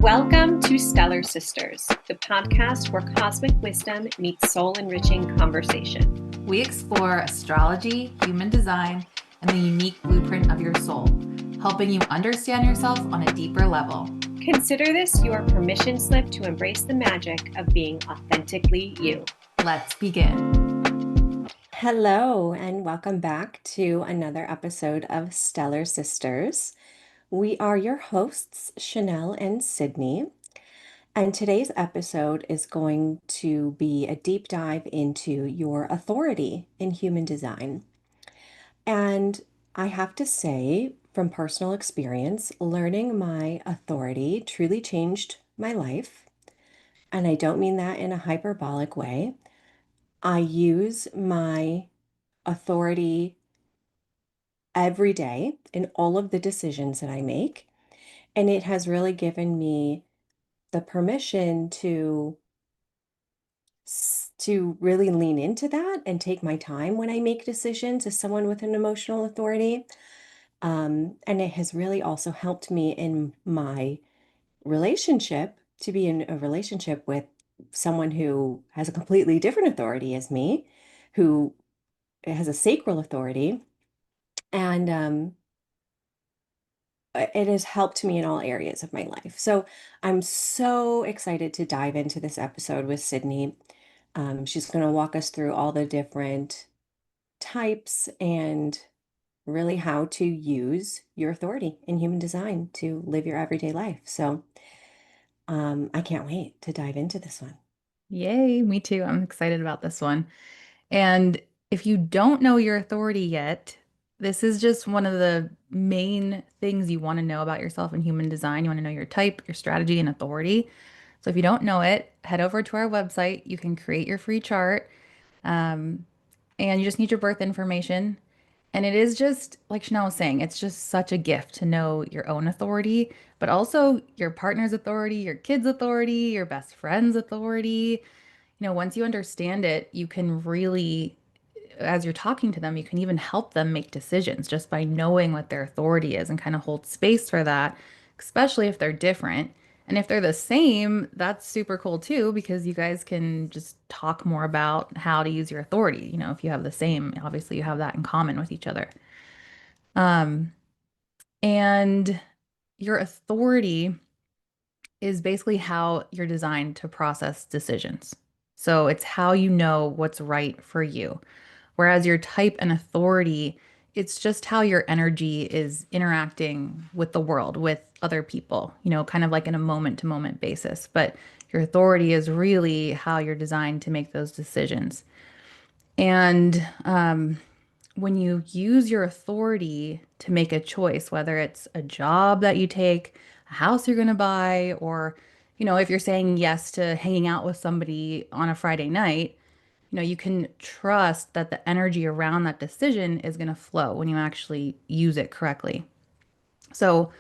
Welcome to Stellar Sisters, the podcast where cosmic wisdom meets soul-enriching conversation. We explore astrology, human design, and the unique blueprint of your soul, helping you understand yourself on a deeper level. Consider this your permission slip to embrace the magic of being authentically you. Let's begin. Hello, and welcome back to another episode of Stellar Sisters. We are your hosts, Chanel and Sydney, and today's episode is going to be a deep dive into your authority in human design. And I have to say, from personal experience, learning my authority truly changed my life. And I don't mean that in a hyperbolic way. I use my authority every day in all of the decisions that I make. And it has really given me the permission to really lean into that and take my time when I make decisions as someone with an emotional authority. And it has really also helped me in my relationship to be in a relationship with someone who has a completely different authority as me, who has a sacral authority. And it has helped me in all areas of my life. So I'm so excited to dive into this episode with Sydney. She's going to walk us through all the different types and really how to use your authority in human design to live your everyday life. So I can't wait to dive into this one. Yay, me too. I'm excited about this one. And if you don't know your authority yet, this is just one of the main things you want to know about yourself in human design. You want to know your type, your strategy, and authority. So if you don't know it, head over to our website. You can create your free chart. Um, and you just need your birth information. And it is just, like Chanel was saying, it's just such a gift to know your own authority, but also your partner's authority, your kid's authority, your best friend's authority. Once you understand it, you can really, as you're talking to them, you can even help them make decisions just by knowing what their authority is and kind of hold space for that, especially if they're different. And if they're the same, that's super cool too, because you guys can just talk more about how to use your authority. If you have the same, obviously you have that in common with each other. Um, and your authority is basically how you're designed to process decisions. So it's how you know what's right for you. Whereas your type and authority, it's just how your energy is interacting with the world, with other people, kind of like in a moment to moment basis. But your authority is really how you're designed to make those decisions. And when you use your authority to make a choice, whether it's a job that you take, a house you're going to buy, or, if you're saying yes to hanging out with somebody on a Friday night, you can trust that the energy around that decision is going to flow when you actually use it correctly. So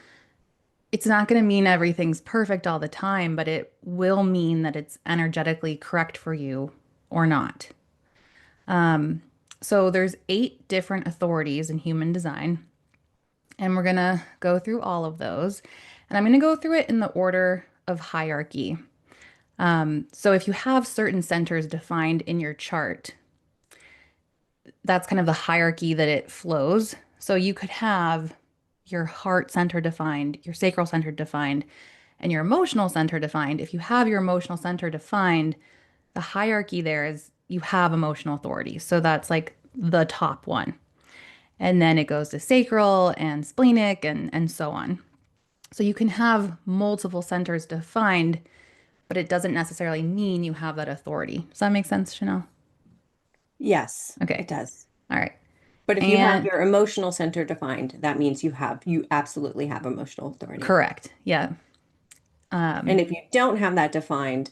it's not going to mean everything's perfect all the time, but it will mean that it's energetically correct for you or not. So there's 8 different authorities in human design, and we're going to go through all of those. And I'm going to go through it in the order of hierarchy. So if you have certain centers defined in your chart, that's kind of the hierarchy that it flows. So you could have your heart center defined, your sacral center defined, and your emotional center defined. If you have your emotional center defined, the hierarchy there is you have emotional authority. So that's like the top one. And then it goes to sacral and splenic and so on. So you can have multiple centers defined, but it doesn't necessarily mean you have that authority. Does that make sense, Chanel? Yes, it Okay. does. All right. But if you have And your emotional center defined, that means you absolutely have emotional authority. correct. Yeah. And if you don't have that defined,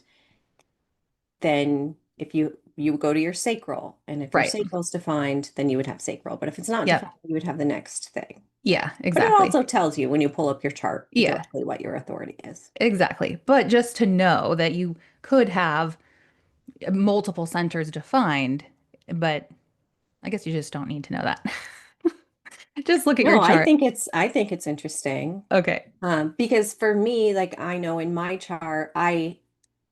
then if you would go to your sacral, and if your Right. sacral's defined, then you would have sacral. But if it's not Yep. defined, you would have the next thing. Yeah, But it exactly. also tells you when you pull up your chart Yeah, directly what your authority is. exactly. But just to know that you could have multiple centers defined, but I guess you just don't need to know that. Just look at your No, chart. I think it's interesting. Okay. Because for me, like I know in my chart, I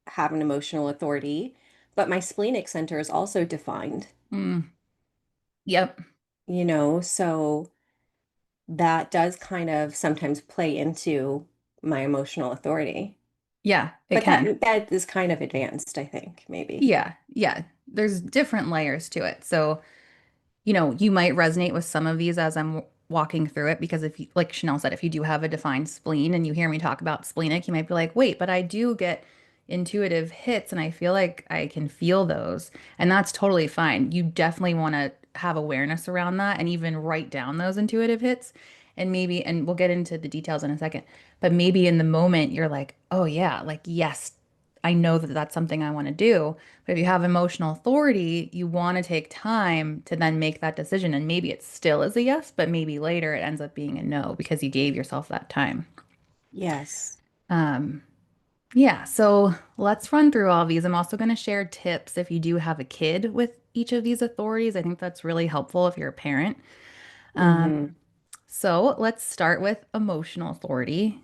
have an emotional authority, but my splenic center is also defined, Mm, yep. so that does kind of sometimes play into my emotional authority. Yeah, it But can. that is kind of advanced, I think, maybe. Yeah, yeah. There's different layers to it. So, you might resonate with some of these as I'm walking through it because if you, like Chanel said, if you do have a defined spleen and you hear me talk about splenic, you might be like, wait, but I do get intuitive hits and I feel like I can feel those. And that's totally fine. You definitely want to have awareness around that and even write down those intuitive hits. And we'll get into the details in a second, but maybe in the moment you're like, oh yeah, like, yes, I know that that's something I want to do. But if you have emotional authority, you want to take time to then make that decision. And maybe it still is a yes, but maybe later it ends up being a no because you gave yourself that time. Yes. Um, yeah, so let's run through all of these. I'm also going to share tips if you do have a kid with each of these authorities. I think that's really helpful if you're a parent. Hmm. So let's start with emotional authority.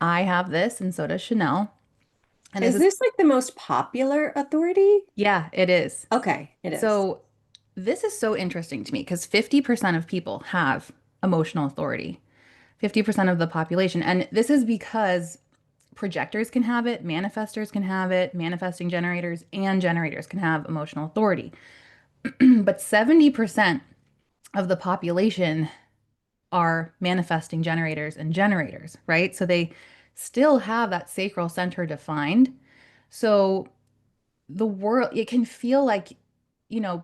I have this, and so does Chanel. And this Is is, this like the most popular authority? yeah, it is. Okay, it is. So this is so interesting to me because 50% of people have emotional authority, 50% of the population. And this is because projectors can have it, manifestors can have it, manifesting generators and generators can have emotional authority. But 70% of the population are manifesting generators and generators, right? So they still have that sacral center defined. So the world, it can feel like,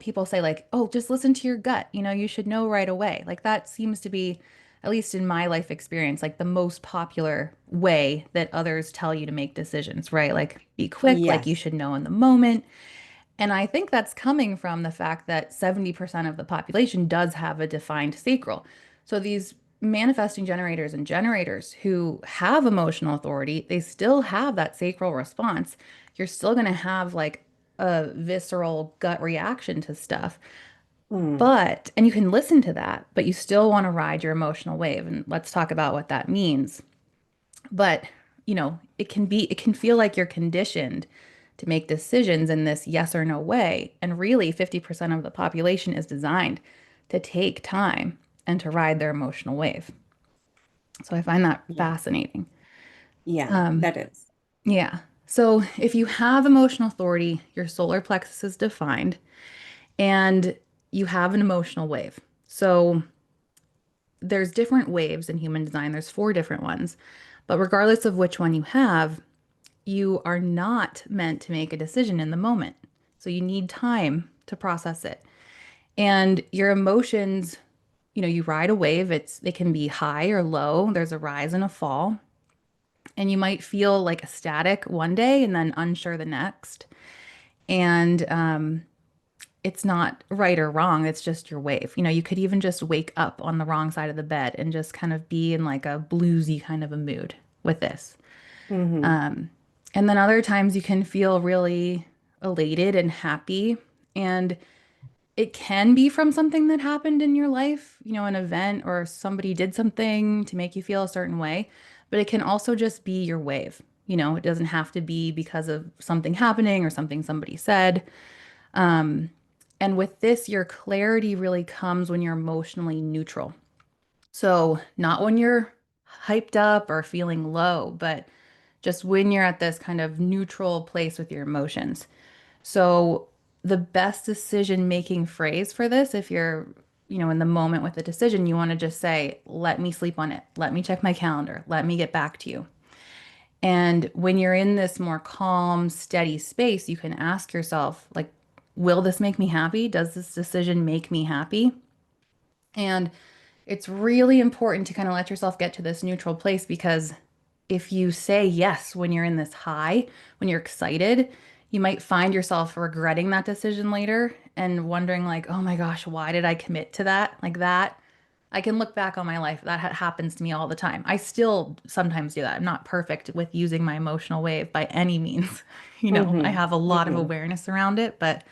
people say, like, oh, just listen to your gut. You should know right away. Like, that seems to be, at least in my life experience, like the most popular way that others tell you to make decisions, right? Like, be quick, like, you Yes. should know in the moment. And I think that's coming from the fact that 70% of the population does have a defined sacral. So these manifesting generators and generators who have emotional authority, they still have that sacral response. You're still going to have like a visceral gut reaction to stuff. Mm. And you can listen to that, but you still want to ride your emotional wave. And let's talk about what that means. But, it can feel like you're conditioned to make decisions in this yes or no way. And really, 50% of the population is designed to take time and to ride their emotional wave. So I find that Yeah. fascinating. Yeah, Um, that is. yeah. So if you have emotional authority, your solar plexus is defined and you have an emotional wave. So there's different waves in human design. There's four different ones. But regardless of which one you have, you are not meant to make a decision in the moment. So you need time to process it. And your emotions, you ride a wave. They can be high or low. There's a rise and a fall. And you might feel like ecstatic one day and then unsure the next. And it's not right or wrong. It's just your wave. You could even just wake up on the wrong side of the bed and just kind of be in like a bluesy kind of a mood with this. Hmm. And then other times you can feel really elated and happy. And it can be from something that happened in your life, an event or somebody did something to make you feel a certain way. But it can also just be your wave. It doesn't have to be because of something happening or something somebody said. And with this, your clarity really comes when you're emotionally neutral. So, not when you're hyped up or feeling low, but just when you're at this kind of neutral place with your emotions. So, the best decision making phrase for this, if you're, in the moment with the decision, you want to just say, let me sleep on it. Let me check my calendar. Let me get back to you. And when you're in this more calm, steady space, you can ask yourself, like, will this make me happy? Does this decision make me happy? And it's really important to kind of let yourself get to this neutral place because if you say yes when you're in this high, when you're excited, you might find yourself regretting that decision later and wondering, like, oh my gosh, why did I commit to that? Like that. I can look back on my life. That happens to me all the time. I still sometimes do that. I'm not perfect with using my emotional wave by any means. I Hmm. have a lot of Hmm. awareness around it, but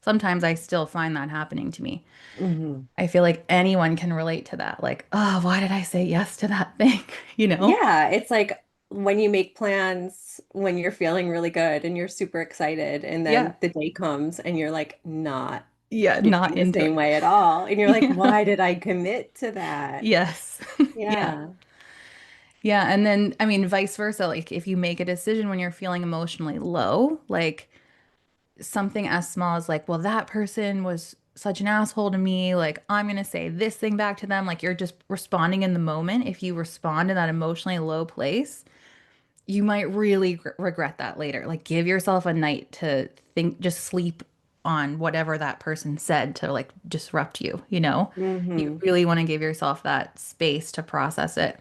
sometimes I still find that happening to me. Hmm. I feel like anyone can relate to that. Like, oh, why did I say yes to that thing? You know? Yeah, it's like when you make plans when you're feeling really good and you're super excited, and Yeah. then the day comes and you're like not Yeah, not feeling the into same it. way at all. And you're like, Yeah. why did I commit to that? Yes. Yeah. Yeah. Yeah. And then, I mean, vice versa. Like, if you make a decision when you're feeling emotionally low, like something as small as, like, well, that person was such an asshole to me. Like, I'm going to say this thing back to them. Like, you're just responding in the moment. If you respond in that emotionally low place, you might really regret that later. Like, give yourself a night to think, just sleep on whatever that person said to like disrupt you, you know? You Hmm. really want to give yourself that space to process it.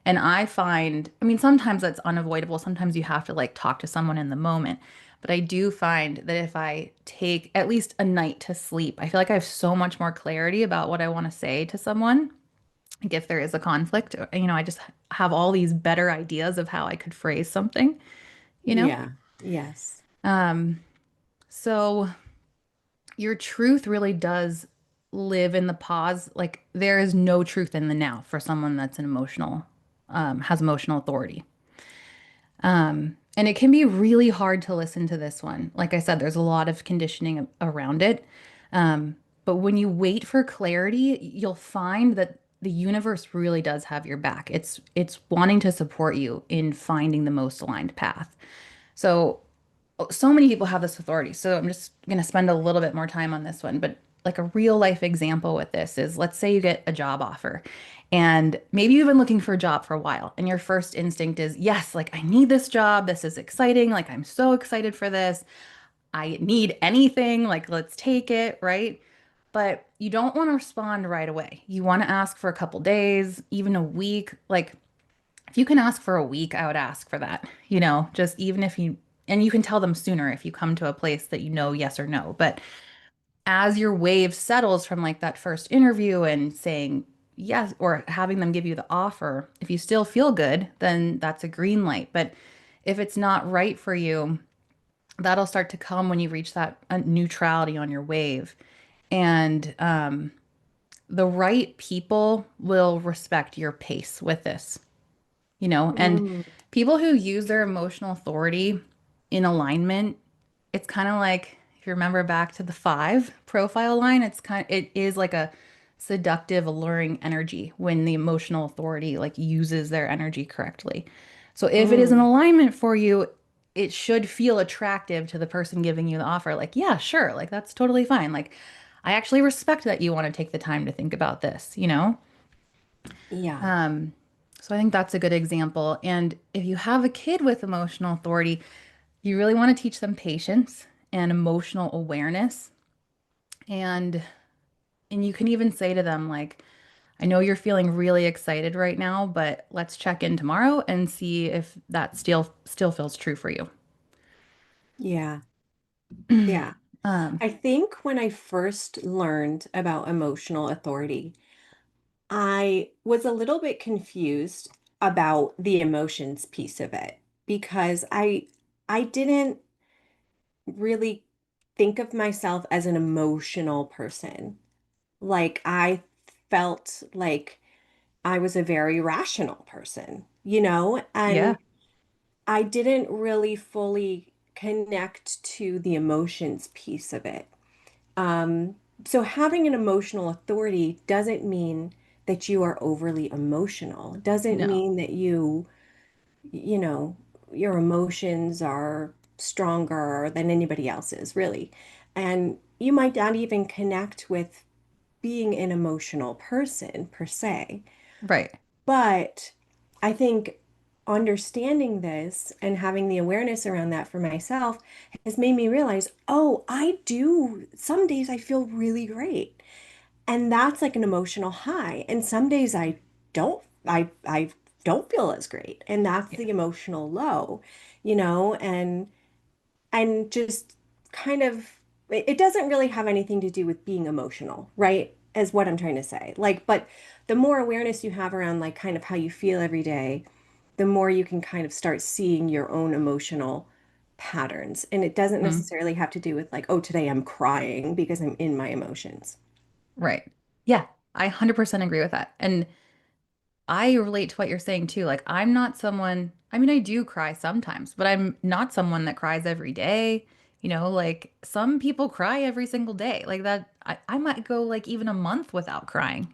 And I find, I mean, sometimes that's unavoidable. Sometimes you have to like talk to someone in the moment. But I do find that if I take at least a night to sleep, I feel like I have so much more clarity about what I want to say to someone. Like, if there is a conflict, I just have all these better ideas of how I could phrase something, you know? Yeah. Yes. Um, so your truth really does live in the pause. Like, there is no truth in the now for someone that's has emotional authority. And it can be really hard to listen to this one. Like I said, there's a lot of conditioning around it. Um, but when you wait for clarity, you'll find that the universe really does have your back. It's wanting to support you in finding the most aligned path. So so many people have this authority. So I'm just going to spend a little bit more time on this one. But like a real life example with this is, let's say you get a job offer and maybe you've been looking for a job for a while and your first instinct is, yes, like I need this job. This is exciting. Like I'm so excited for this. I need anything. Like let's take it. Right. But you don't want to respond right away. You want to ask for a couple days, even a week. Like, if you can ask for a week, I would ask for that. Just even if and you can tell them sooner if you come to a place that you know yes or no. But as your wave settles from like that first interview and saying yes, or having them give you the offer, if you still feel good, then that's a green light. But if it's not right for you, that'll start to come when you reach that neutrality on your wave. And the right people will respect your pace with this. And Mm. people who use their emotional authority in alignment, it's kind of like, if you remember back to the five profile line, it is like a seductive, alluring energy when the emotional authority like uses their energy correctly. So if it is an Mm. alignment for you, it should feel attractive to the person giving you the offer. Like, yeah, sure, like that's totally fine. Like, I actually respect that you want to take the time to think about this? Yeah. Um, so I think that's a good example. And if you have a kid with emotional authority, you really want to teach them patience and emotional awareness. And and you can even say to them like, I know you're feeling really excited right now, but let's check in tomorrow and see if that still feels true for you. Yeah. Yeah. Um, I think when I first learned about emotional authority, I was a little bit confused about the emotions piece of it because I didn't really think of myself as an emotional person. Like I felt like I was a very rational person, yeah, and I didn't really fully connect to the emotions piece of it. Um, so having an emotional authority doesn't mean that you are overly emotional. Doesn't no, mean that you know, your emotions are stronger than anybody else's, really. And you might not even connect with being an emotional person per se. right. But I think understanding this and having the awareness around that for myself has made me realize, oh, I do. Some days I feel really great. And that's like an emotional high. And some days I don't feel as great. And that's Yeah, the emotional low, and just kind of it doesn't really have anything to do with being emotional, right? Is what I'm trying to say. Like, but the more awareness you have around like kind of how you feel every day, the more you can kind of start seeing your own emotional patterns. And it doesn't Mhm. necessarily have to do with like, oh, today I'm crying because I'm in my emotions. Right. Yeah, I 100% agree with that. And I relate to what you're saying too. Like, I'm not someone, I mean, I do cry sometimes, but I'm not someone that cries every day. Like some people cry every single day. Like that, I might go like even a month without crying?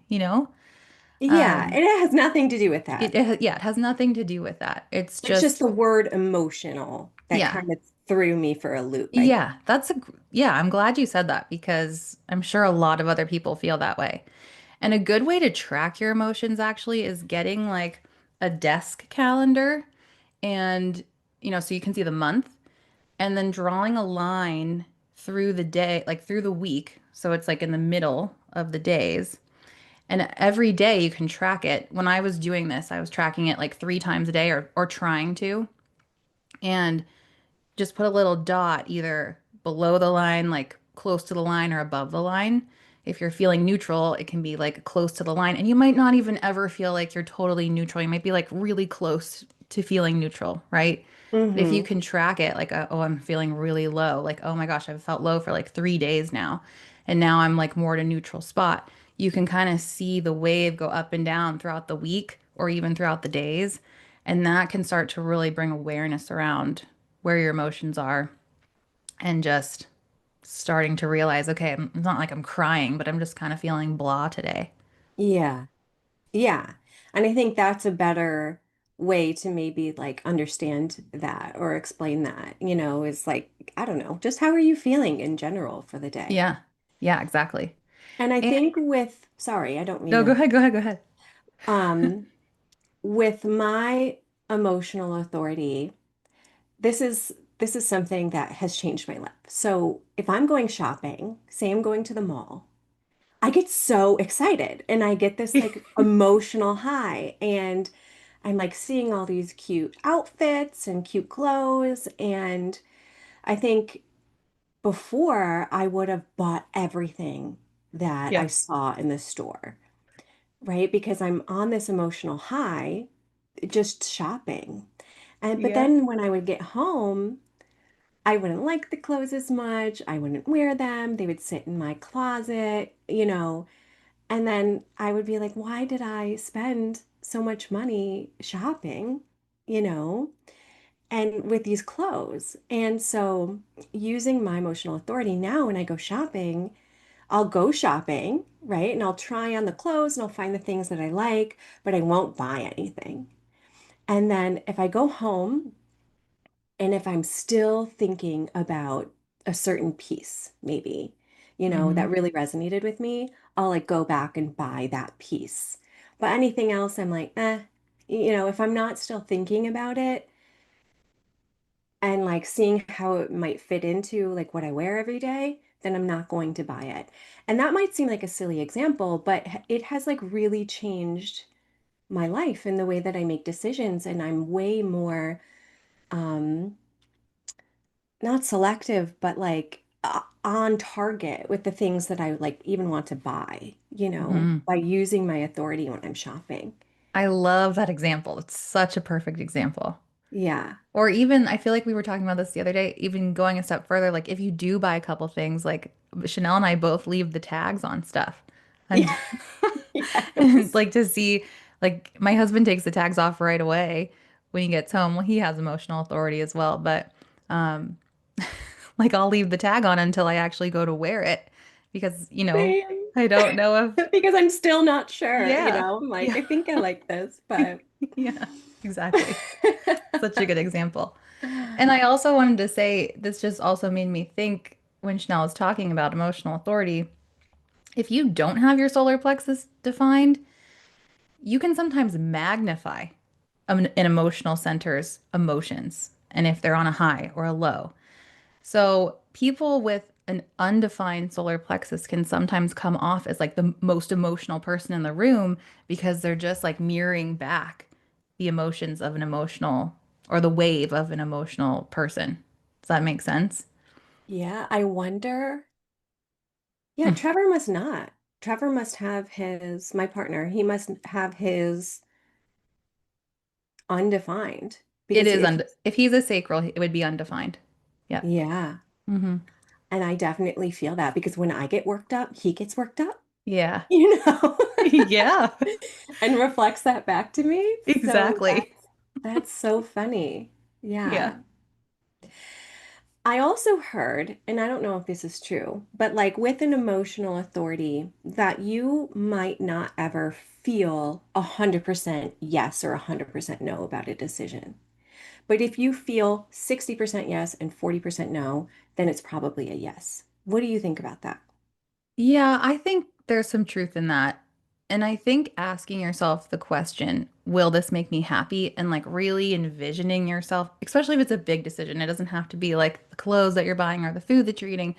Yeah, Um, and it has nothing to do with that. yeah, it has nothing to do with that. It's It's just just, the word emotional that yeah. kind of threw me for a loop, I think. Yeah, yeah, I'm glad you said that because I'm sure a lot of other people feel that way. And a good way to track your emotions actually is getting like a desk calendar and, so you can see the month and then drawing a line through the day, like through the week. So it's like in the middle of the days. And every day you can track it. When I was doing this, I was tracking it like 3 times a day or trying to. And just put a little dot either below the line, like close to the line, or above the line. If you're feeling neutral, it can be like close to the line. And you might not even ever feel like you're totally neutral. You might be like really close to feeling neutral, right? But if you Hmm. can track it, like, oh, I'm feeling really low, like, oh my gosh, I've felt low for like 3 days now. And now I'm like more at a neutral spot. You can kind of see the wave go up and down throughout the week or even throughout the days. And that can start to really bring awareness around where your emotions are and just starting to realize, okay, it's not like I'm crying, but I'm just kind of feeling blah today. Yeah. Yeah. And I think that's a better way to maybe like understand that or explain that, is like, I don't know, just how are you feeling in general for the day? Yeah. Yeah, exactly. And I And think sorry, I don't mean no, go to, ahead, go ahead, go ahead. um, with my emotional authority, this is something that has changed my life. So if I'm going shopping, say I'm going to the mall, I get so excited and I get this like emotional high and I'm like seeing all these cute outfits and cute clothes and I think before I would have bought everything that I Yeah. saw in the store, right? Because I'm on this emotional high just shopping. And but Yeah. then when I would get home, I wouldn't like the clothes as much. I wouldn't wear them. They would sit in my closet. And then I would be like, why did I spend so much money shopping, you know, and with these clothes? And so using my emotional authority now when I go shopping, I'll go shopping, right? And I'll try on the clothes and I'll find the things that I like, but I won't buy anything. And then if I go home and if I'm still thinking about a certain piece, maybe, that Hmm. really resonated with me, I'll like go back and buy that piece. But anything else, I'm like, if I'm not still thinking about it and like seeing how it might fit into like what I wear every day, then I'm not going to buy it. And that might seem like a silly example, but it has like really changed my life and the way that I make decisions. And I'm way more, um, not selective, but like on target with the things that I like even want to buy, Hmm. by using my authority when I'm shopping. I love that example. It's such a perfect example. Yeah. Or even, I feel like we were talking about this the other day, even going a step further, like if you do buy a couple things, like Chanel and I both leave the tags on stuff. And, Yeah. and Yes. like to see, like my husband takes the tags off right away when he gets home. Well, he has emotional authority as well, but um like I'll leave the tag on until I actually go to wear it because, Same. I don't know if, Because I'm still not sure, yeah. I'm like, Yeah. I think I like this, but Yeah, exactly. Such a good example. And I also wanted to say this just also made me think when Chanel was talking about emotional authority, if you don't have your solar plexus defined, you can sometimes magnify an emotional center's emotions and if they're on a high or a low. So people with an undefined solar plexus can sometimes come off as like the most emotional person in the room because they're just like mirroring back the emotions of an emotional or the wave of an emotional person. Does that make sense? yeah, I wonder. Yeah, Trevor must not. Trevor must have my partner, he must have his undefined It because is if und if he's a sacral, it would be undefined. Yeah. Yeah. Hmm. And I definitely feel that because when I get worked up, he gets worked up, Yeah. you know, Yeah. and reflects that back to me. So Exactly. that's so funny. Yeah. Yeah. I also heard, and I don't know if this is true, but like with an emotional authority, that you might not ever feel 100% yes or 100% no about a decision. But if you feel 60% yes and 40% no, then it's probably a yes. What do you think about that? Yeah, I think there's some truth in that. And I think asking yourself the question, will this make me happy? And like really envisioning yourself, especially if it's a big decision, it doesn't have to be like the clothes that you're buying or the food that you're eating.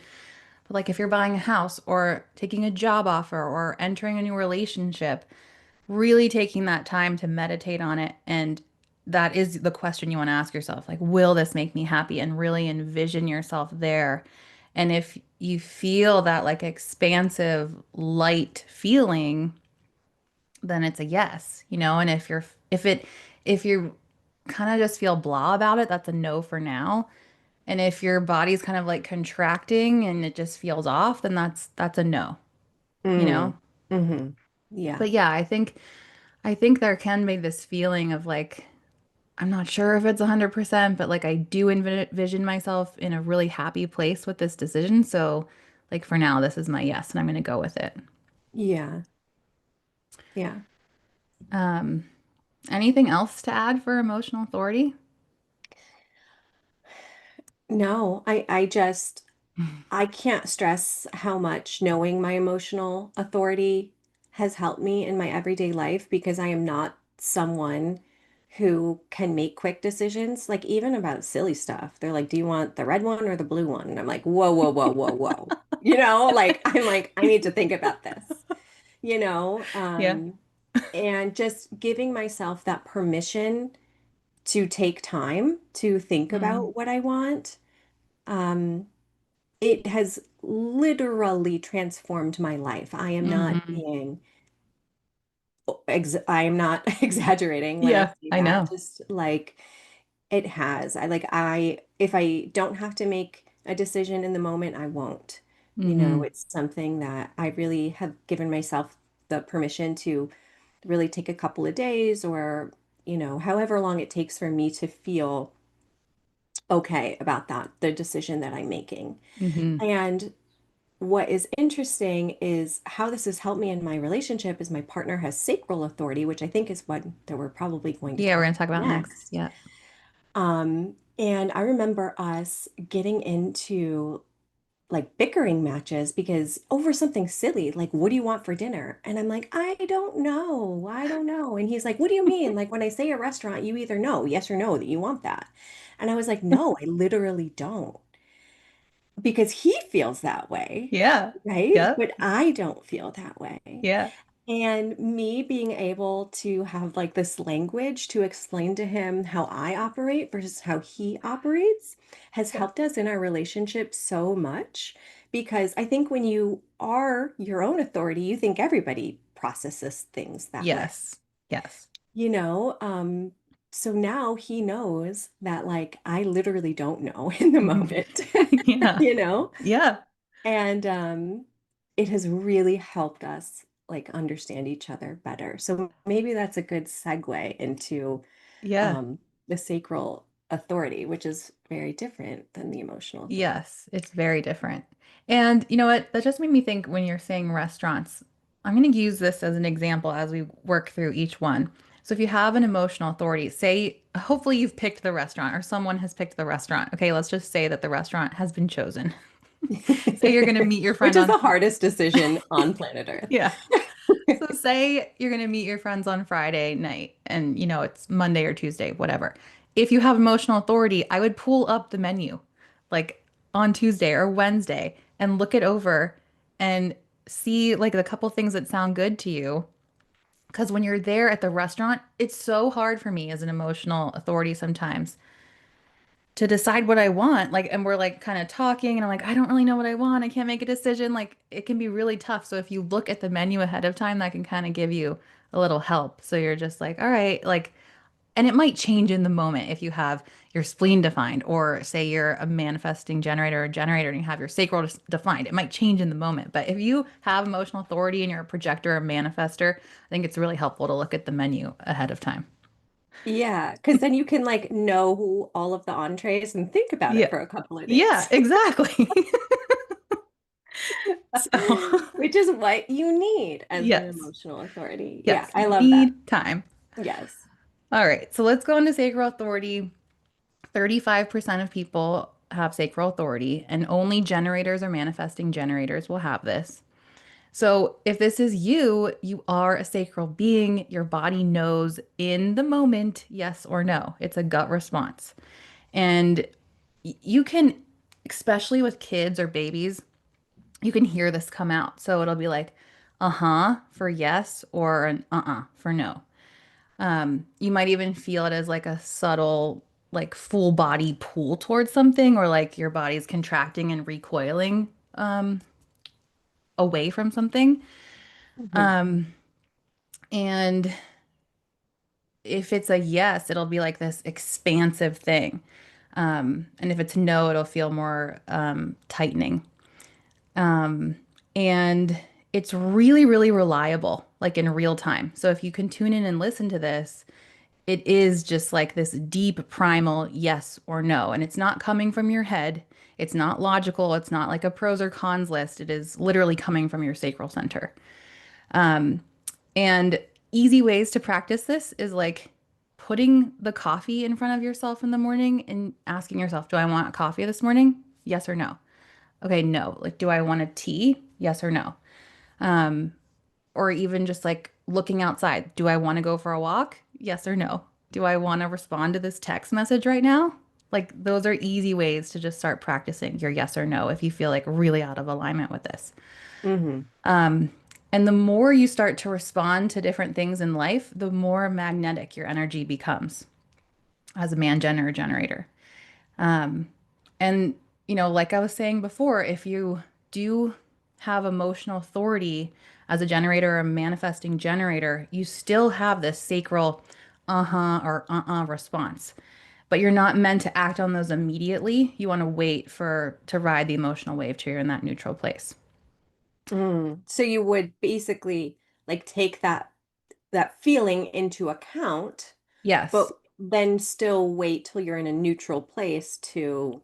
But like if you're buying a house or taking a job offer or entering a new relationship, really taking that time to meditate on it. And that is the question you want to ask yourself, like, will this make me happy? And really envision yourself there. And if you feel that like expansive, light feeling, then it's a yes, you know? And if you kind of just feel blah about it, that's a no for now. And if your body's kind of like contracting and it just feels off, then that's a no, you know? Mm, hmm. Yeah. But yeah, I think there can be this feeling of like I'm not sure if it's 100%, but like I do envision myself in a really happy place with this decision. So, like for now, this is my yes, and I'm going to go with it. Yeah. Yeah. Um, Anything else to add for emotional authority? No, I can't stress how much knowing my emotional authority has helped me in my everyday life because I am not someone who can make quick decisions, like even about silly stuff. They're like, "Do you want the red one or the blue one?" And I'm like, "Whoa, whoa, whoa, whoa, whoa." Like I'm like, I need to think about this, you know? Yeah. And just giving myself that permission to take time to think Mm-hmm. about what I want. Um, it has literally transformed my life. Mm-hmm. I am not exaggerating when I Yeah, say I that. know. Just like it has. If I don't have to make a decision in the moment, I won't. Mm-hmm. It's something that I really have given myself the permission to really take a couple of days or, however long it takes for me to feel okay about the decision that I'm making. Mm-hmm. And what is interesting is how this has helped me in my relationship is my partner has sacral authority, which I think is what that we're probably going to Yeah, we're talk going to talk about about next. next. Yeah. And I remember us getting into like bickering matches because over something silly, like, what do you want for dinner? And I'm like, I don't know. I don't know. And he's like, what do you mean? Like, when I say a restaurant, you either know, yes or no, that you want that. And I was like, no, I literally don't because he feels that way, Yeah. right? Yep. But I don't feel that way. Yeah. And me being able to have like this language to explain to him how I operate versus how he operates has Yeah. helped us in our relationship so much because I think when you are your own authority, you think everybody processes things that way, Yes. Yes. you know? So now he knows that like I literally don't know in the moment, Yeah. you know? Yeah. And it has really helped us like understand each other better. So maybe that's a good segue into Yeah. um, the sacral authority, which is very different than the emotional authority. Yes, it's very different. And you know what? That just made me think when you're saying restaurants, I'm going to use this as an example as we work through each one. So if you have an emotional authority, say, hopefully you've picked the restaurant or someone has picked the restaurant. Okay, let's just say that the restaurant has been chosen. Say you're going to meet your Which friend is on, the hardest decision on planet Earth. yeah. So say you're going to meet your friends on Friday night and you know it's Monday or Tuesday, whatever. If you have emotional authority, I would pull up the menu like on Tuesday or Wednesday and look it over and see like the couple things that sound good to you. Because when you're there at the restaurant, it's so hard for me as an emotional authority sometimes to decide what I want. Like, and we're like kind of talking, and I'm like, I don't really know what I want. I can't make a decision. Like, it can be really tough. So if you look at the menu ahead of time, that can kind of give you a little help. So you're just like, all right, like, and it might change in the moment if you have, your spleen defined, or say you're a manifesting generator or generator and you have your sacral defined. It might change in the moment, but if you have emotional authority and you're a projector or manifester, I think it's really helpful to look at the menu ahead of time. Yeah, because then you can like know who all of the entrees and think about it Yeah. for a couple of Yeah, days, exactly. So, which is what you need as an yes. emotional authority. Yeah, Yes, I you love that. need time. Yes. All right, so let's go into sacral authority. 35% of people have sacral authority, and only generators or manifesting generators will have this. So, if this is you, you are a sacral being. Your body knows in the moment, yes or no. It's a gut response. And you can, especially with kids or babies, you can hear this come out. So, it'll be like, uh-huh for yes or an for no. You might even feel it as like a subtle, like full body pull towards something, or like your body's contracting and recoiling away from something. Mhm. Um, and if it's a yes, it'll be like this expansive thing. And if it's no, it'll feel more tightening. Um, and it's really, really reliable, like in real time. So if you can tune in and listen to this, it is just like this deep primal yes or no. And it's not coming from your head. It's not logical. It's not like a pros or cons list. It is literally coming from your sacral center. And easy ways to practice this is like putting the coffee in front of yourself in the morning and asking yourself, do I want coffee this morning? Yes or no? Okay, no. Like, do I want a tea? Yes or no? Or even just like looking outside. Do I want to go for a walk? Yes or no? Do I want to respond to this text message right now? Like, those are easy ways to just start practicing your yes or no if you feel like really out of alignment with this. Hmm. And the more you start to respond to different things in life, the more magnetic your energy becomes as a man gener generator. And, like I was saying before, if you do have emotional authority as a generator or a manifesting generator, you still have this sacral uh-huh or uh-uh response. But you're not meant to act on those immediately. You want to wait for to ride the emotional wave till you're in that neutral place. So you would basically like take that feeling into account, Yes. but then still wait till you're in a neutral place to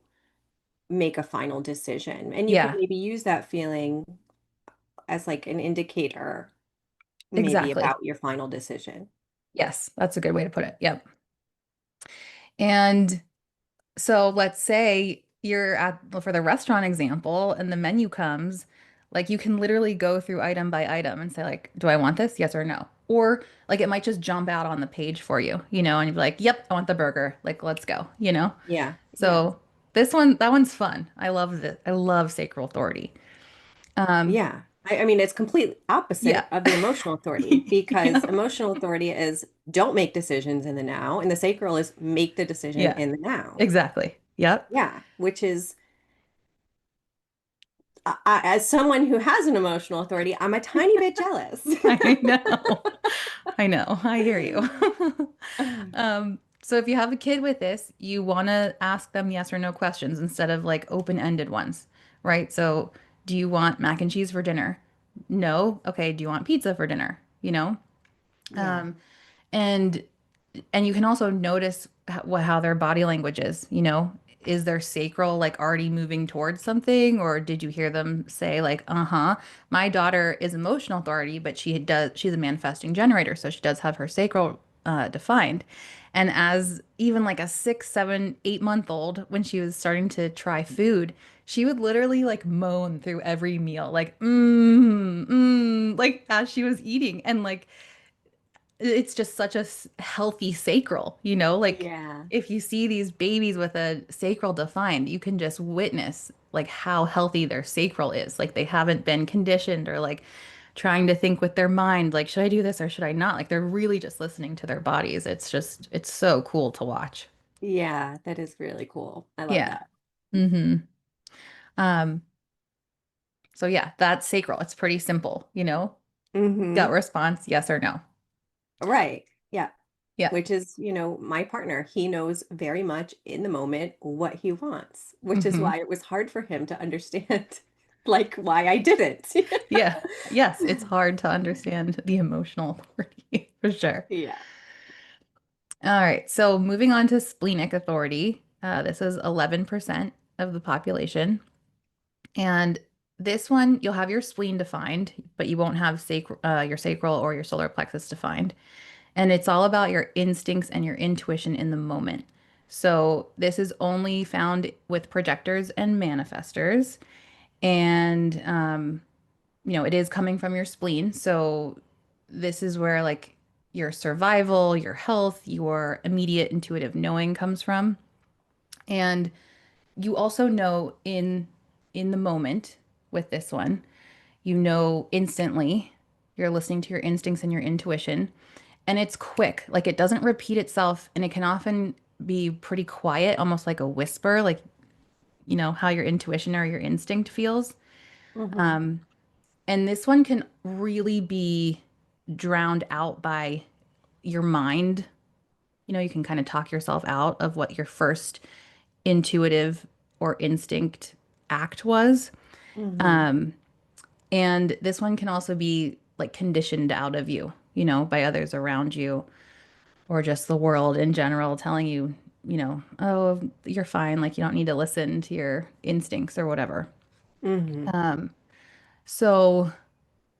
make a final decision. And you could Yeah, maybe use that feeling as like an indicator, maybe exactly. about your final decision. Yes, that's a good way to put it. Yep. And so let's say you're at for the restaurant example and the menu comes, like you can literally go through item by item and say like, do I want this? Yes or no? Or like it might just jump out on the page for you, and you'd be like, yep, I want the burger. Like, let's go. Yeah, yeah, So that one's fun. I love this. I love sacral authority. Um, yeah. I mean, it's complete yeah. opposite of the emotional authority because Yep. emotional authority is don't make decisions in the now, and the sacral is make the decision Yeah, in the now. exactly. Yep. Yeah, which is as someone who has an emotional authority, I'm a tiny bit jealous. I know. I know. I hear you. So if you have a kid with this, you want to ask them yes or no questions instead of like open-ended ones, right? So, do you want mac and cheese for dinner? No. Okay. Do you want pizza for dinner? Yeah. And you can also notice how their body language is, is their sacral like already moving towards something, or did you hear them say like, uh-huh? My daughter is emotional authority, but she's a manifesting generator, so she does have her sacral defined. And as even like a 6, 7, 8 month old, when she was starting to try food, she would literally like moan through every meal, like, like as she was eating. And like, it's just such a healthy sacral, like Yeah. if you see these babies with a sacral defined, you can just witness like how healthy their sacral is. Like they haven't been conditioned or like trying to think with their mind, like, should I do this or should I not? Like they're really just listening to their bodies. It's so cool to watch. Yeah, that is really cool. I love Yeah. that. Mm-hmm. Um, so yeah, that's sacral. It's pretty simple, gut Hmm. response, yes or no. Right. Yeah. Yeah. which is, my partner. He knows very much in the moment what he wants, which is Hmm. why it was hard for him to understand, like, why I didn't. Yeah. Yes, it's hard to understand the emotional authority for sure. Yeah. All right. So moving on to splenic authority. This is 11% of the population. And this one, you'll have your spleen defined, but you won't have your sacral or your solar plexus defined. And it's all about your instincts and your intuition in the moment. So this is only found with projectors and manifestors. And, it is coming from your spleen. So this is where like your survival, your health, your immediate intuitive knowing comes from. And you also know in the moment with this one, you know instantly. You're listening to your instincts and your intuition, and it's quick. Like it doesn't repeat itself, and it can often be pretty quiet, almost like a whisper, like how your intuition or your instinct feels. Hmm. Um, and this one can really be drowned out by your mind. You can kind of talk yourself out of what your first intuitive or instinct act was. Hmm. Um, and this one can also be like conditioned out of you, by others around you or just the world in general telling you, oh, you're fine. Like you don't need to listen to your instincts or whatever. Hmm. Um, so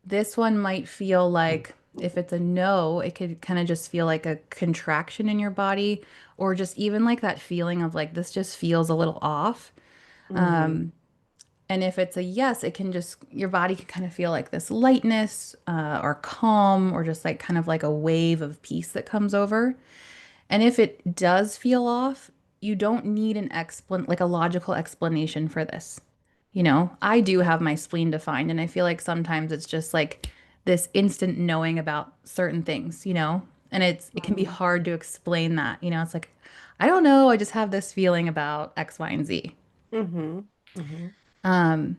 this one might feel like if it's a no, it could kind of just feel like a contraction in your body or just even like that feeling of like this just feels a little off. Hmm. Um, And if it's a yes, it can just, your body can kind of feel like this lightness or calm or just like kind of like a wave of peace that comes over. And if it does feel off, you don't need like a logical explanation for this. I do have my spleen defined, and I feel like sometimes it's just like this instant knowing about certain things, and it can be Hmm. hard to explain that. It's like, I don't know, I just have this feeling about X, Y, and Z. Hmm. Hmm. Um,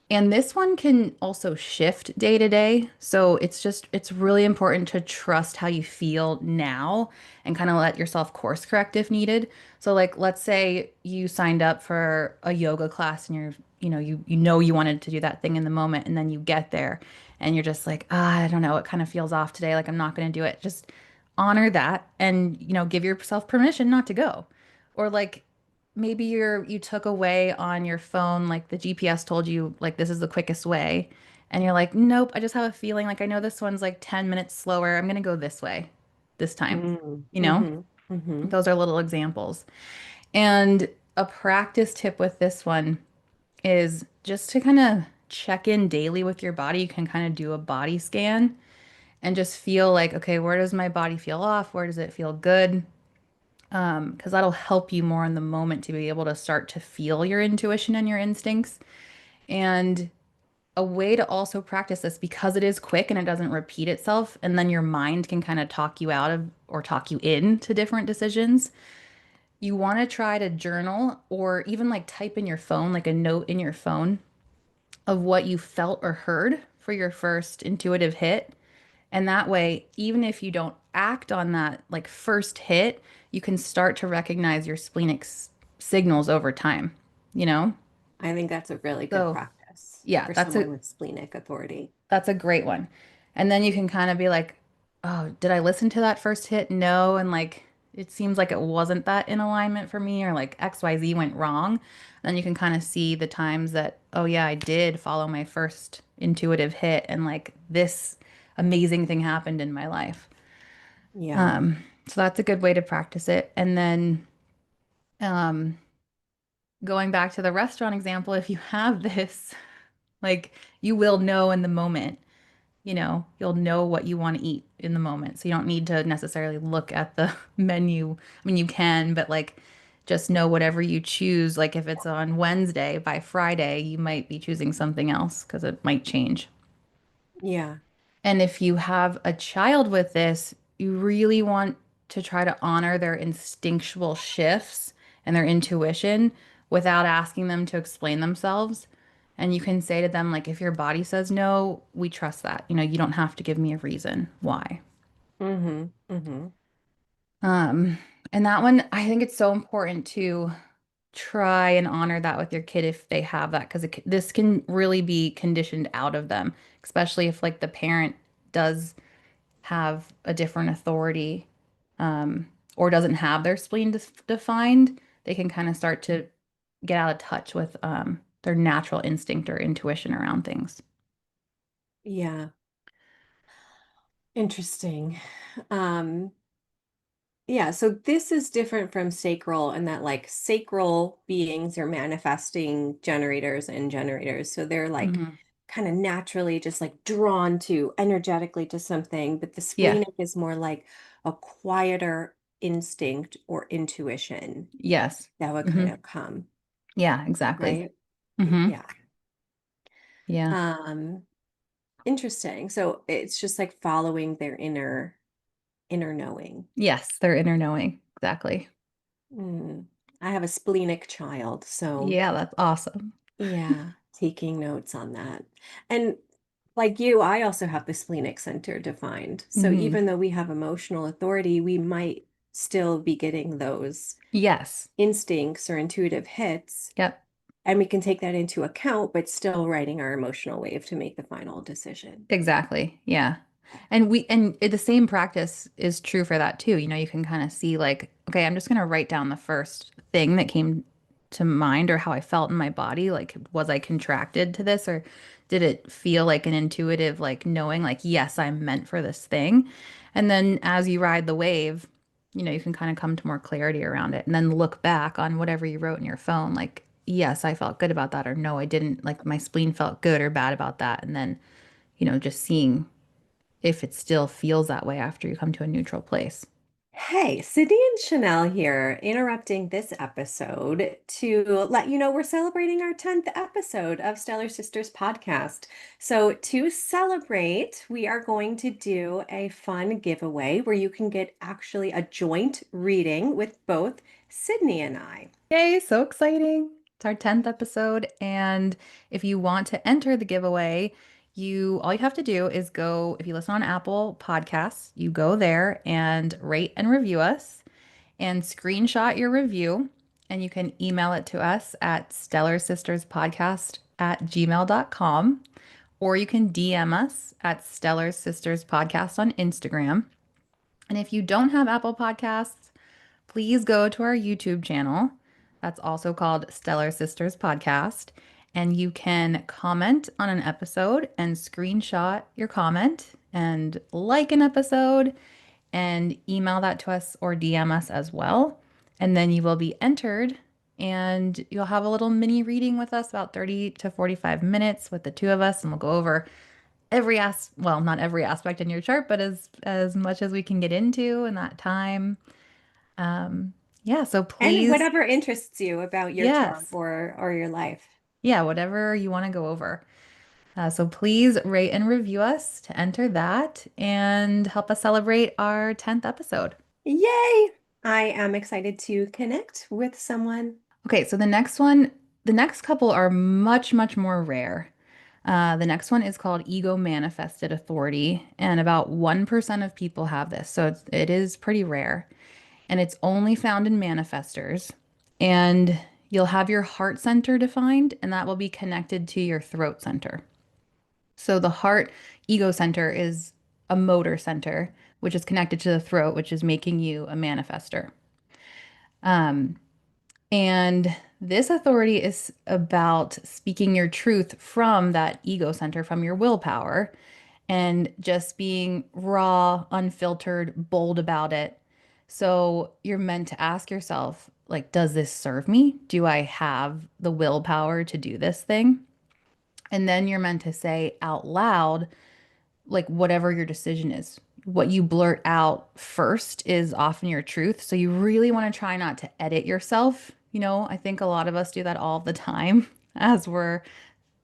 and this one can also shift day to day. So it's really important to trust how you feel now and kind of let yourself course correct if needed. So like let's say you signed up for a yoga class and you know you wanted to do that thing in the moment and then you get there and you're just like, I don't know, it kind of feels off today, like I'm not going to do it. Just honor that and give yourself permission not to go. Or like maybe you took away on your phone like the GPS told you like this is the quickest way and you're like nope, I just have a feeling like I know this one's like 10 minutes slower, I'm going to go this way this time. Hmm. you know Hmm. Hmm. those are little examples. And a practice tip with this one is just to kind of check in daily with your body. You can kind of do a body scan and just feel like, okay, where does my body feel off, where does it feel good? Because that'll help you more in the moment to be able to start to feel your intuition and your instincts. And a way to also practice this because it is quick and it doesn't repeat itself, and then your mind can kind of talk you out of or talk you into different decisions. You want to try to journal or even like type in your phone, like a note in your phone of what you felt or heard for your first intuitive hit. And that way, even if you don't act on that like first hit, you can start to recognize your splenic signals over time, you know? I think that's a really good So, practice yeah, for that's a someone with splenic authority. that's a great one. And then you can kind of be like, "Oh, did I listen to that first hit? No." And like it seems like it wasn't that in alignment for me or like XYZ went wrong. Then you can kind of see the times that, "Oh yeah, I did follow my first intuitive hit and like this amazing thing happened in my life." Yeah. So that's a good way to practice it. And then um, going back to the restaurant example, if you have this, like you will know in the moment, you'll know what you want to eat in the moment. So you don't need to necessarily look at the menu. I mean, you can, but like just know whatever you choose. Like if it's on Wednesday, by Friday, you might be choosing something else because it might change. Yeah. And if you have a child with this, you really want to try to honor their instinctual shifts and their intuition without asking them to explain themselves. And you can say to them, like, if your body says no, we trust that. You don't have to give me a reason why. Hmm. Hmm. Um, and that one, I think it's so important to try and honor that with your kid if they have that, because this can really be conditioned out of them, especially if like the parent does have a different authority, or doesn't have their spleen defined. They can kind of start to get out of touch with their natural instinct or intuition around things. Yeah, interesting. Um, yeah, so this is different from sacral in that like sacral beings are manifesting generators and generators. So they're like Hmm. kind of naturally just like drawn to energetically to something, but the Yeah. splenic is more like a quieter instinct or intuition Yes. that would kind Hmm. of come, Yeah, exactly. right? Hmm. Yeah. Yeah. Um, Interesting. So it's just like following their inner knowing. Yes, their inner knowing. Exactly. Mm. I have a splenic child, so Yeah, that's awesome. yeah, taking notes on that. And like you, I also have the splenic center defined. So Hmm. even though we have emotional authority, we might still be getting those Yes. instincts or intuitive hits, Yep. and we can take that into account, but still riding our emotional wave to make the final decision. Exactly. Yeah. The same practice is true for that too. You know, you can kind of see like, okay, I'm just going to write down the first thing that came to mind or how I felt in my body. Like, was I contracted to this or did it feel like an intuitive, like knowing like, yes, I'm meant for this thing. And then as you ride the wave, you know, you can kind of come to more clarity around it and then look back on whatever you wrote in your phone. Like, yes, I felt good about that or no, I didn't. Like my spleen felt good or bad about that. And then just seeing if it still feels that way after you come to a neutral place. Hey, Sydney and Chanel here, interrupting this episode to let you know we're celebrating our 10th episode of Stellar Sisters podcast. So, to celebrate, we are going to do a fun giveaway where you can get actually a joint reading with both Sydney and I. Yay, so exciting. It's our 10th episode. And if you want to enter the giveaway, all you have to do is go, if you listen on Apple Podcasts, you go there and rate and review us and screenshot your review. And you can email it to us at stellarsisterspodcast@gmail.com, or you can DM us at Stellar Sisters Podcast on Instagram. And if you don't have Apple Podcasts, please go to our YouTube channel. That's also called Stellar Sisters Podcast. And you can comment on an episode and screenshot your comment and like an episode and email that to us or DM us as well. And then you will be entered and you'll have a little mini reading with us, about 30 to 45 minutes with the two of us. And we'll go over well, not every aspect in your chart, but as much as we can get into in that time. um, yeah, so And please, whatever interests you about your chart yes. or your life. Yeah, whatever you want to go over. So please rate and review us to enter that and help us celebrate our 10th episode. Yay! I am excited to connect with someone. Okay, so the next couple are much, much more rare. The next one is called ego manifested authority, and about 1% of people have this. So it is pretty rare, and it's only found in manifestors. And you'll have your heart center defined, and that will be connected to your throat center. So the heart ego center is a motor center, which is connected to the throat, which is making you a manifester. Um, and this authority is about speaking your truth from that ego center, from your willpower, and just being raw, unfiltered, bold about it. So you're meant to ask yourself, like, does this serve me? Do I have the willpower to do this thing? And then you're meant to say out loud, like, whatever your decision is. What you blurt out first is often your truth. So you really want to try not to edit yourself. I think a lot of us do that all the time as we're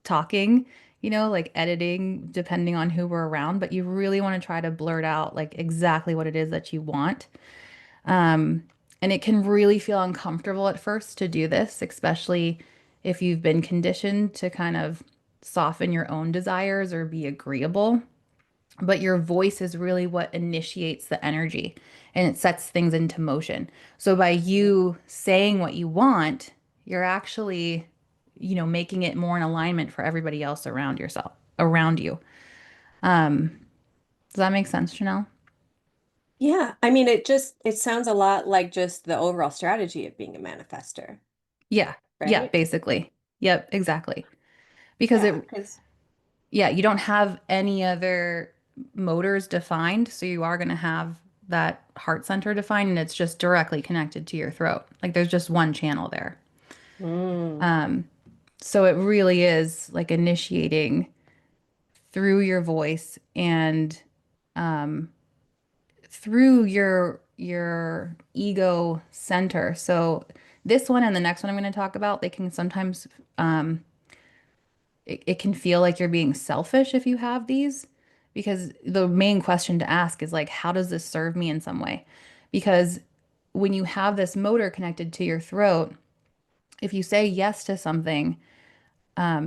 talking, like editing depending on who we're around, but you really want to try to blurt out like exactly what it is that you want. Um, and it can really feel uncomfortable at first to do this, especially if you've been conditioned to kind of soften your own desires or be agreeable. but your voice is really what initiates the energy and it sets things into motion. So by you saying what you want, you're actually, making it more in alignment for everybody else around you. Um, does that make sense, Chanel? Yeah, I mean, it sounds a lot like just the overall strategy of being a manifester, Yeah. Yeah, right? basically. Yep, exactly. Because Yeah, because yeah, you don't have any other motors defined, so you are going to have that heart center defined, and it's just directly connected to your throat. Like there's just one channel there. mm, Um, so it really is like initiating through your voice and um, through your ego center. So this one and the next one I'm going to talk about, they can sometimes it can feel like you're being selfish if you have these, because the main question to ask is like, how does this serve me in some way? Because when you have this motor connected to your throat, if you say yes to something,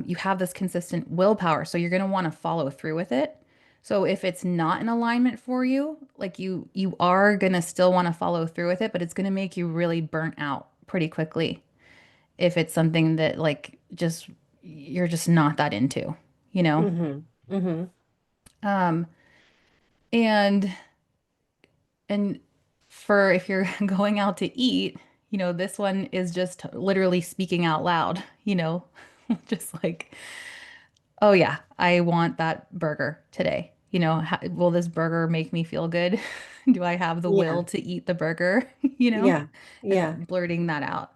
you have this consistent willpower. So you're going to want to follow through with it. So if it's not in alignment for you, like you are going to still want to follow through with it, but it's going to make you really burnt out pretty quickly if it's something that like just you're just not that into, you know? mm-hmm, mm-hmm. Um, and and for if you're going out to eat, this one is just literally speaking out loud, just like, oh yeah, I want that burger today. Will this burger make me feel good? Do I have the will Yeah, to eat the burger? You know, yeah, and yeah, blurting that out.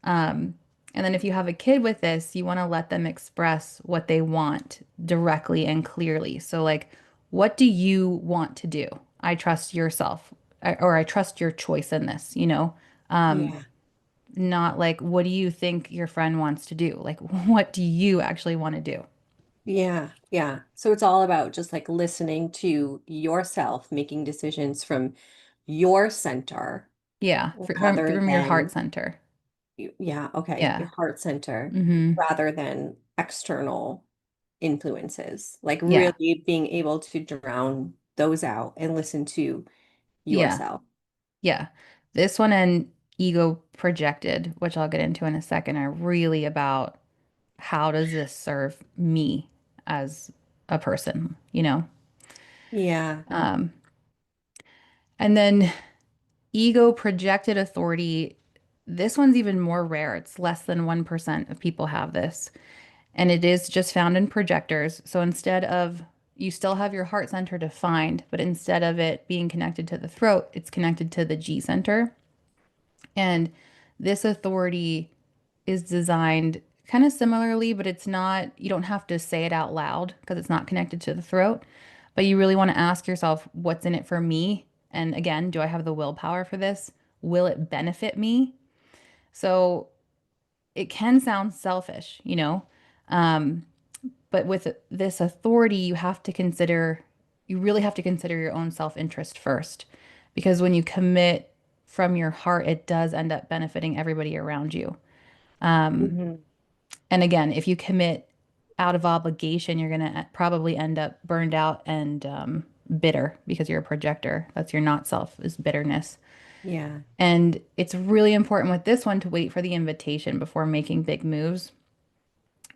Um, and then if you have a kid with this, you want to let them express what they want directly and clearly. So, like, what do you want to do? I trust yourself, or I trust your choice in this, yeah, not like, what do you think your friend wants to do? Like, what do you actually want to do? yeah, yeah. So it's all about just like listening to yourself, making decisions from your center Yeah, rather from your heart than, center. yeah, okay, your Yeah. heart center Mm-hmm. rather than external influences. Like Yeah. really being able to drown those out and listen to Yeah. yourself. Yeah. This one and ego projected, which I'll get into in a second, are really about how does this serve me as a person, Yeah. Um, and then ego projected authority, this one's even more rare. It's less than 1% of people have this. And it is just found in projectors. So instead of, you still have your heart center defined, but instead of it being connected to the throat, it's connected to the G center. And this authority is designed kind of similarly, but it's not, you don't have to say it out loud because it's not connected to the throat. But you really want to ask yourself, what's in it for me? And again, do I have the willpower for this? Will it benefit me? So it can sound selfish, Um, but with this authority, you really have to consider your own self-interest first. Because when you commit from your heart, it does end up benefiting everybody around you. Hmm. And again, if you commit out of obligation, you're going to probably end up burned out and bitter because you're a projector. That's your not self, is bitterness. Yeah. And it's really important with this one to wait for the invitation before making big moves.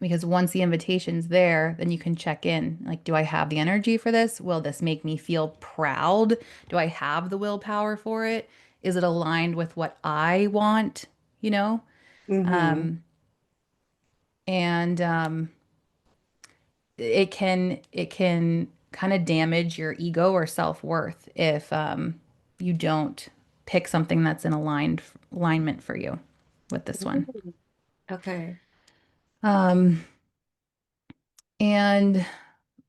Because once the invitation's there, then you can check in. Like, do I have the energy for this? Will this make me feel proud? Do I have the willpower for it? Is it aligned with what I want? You know? Hmm. And it can kind of damage your ego or self-worth if you don't pick something that's in alignment for you with this one. Okay. Um, and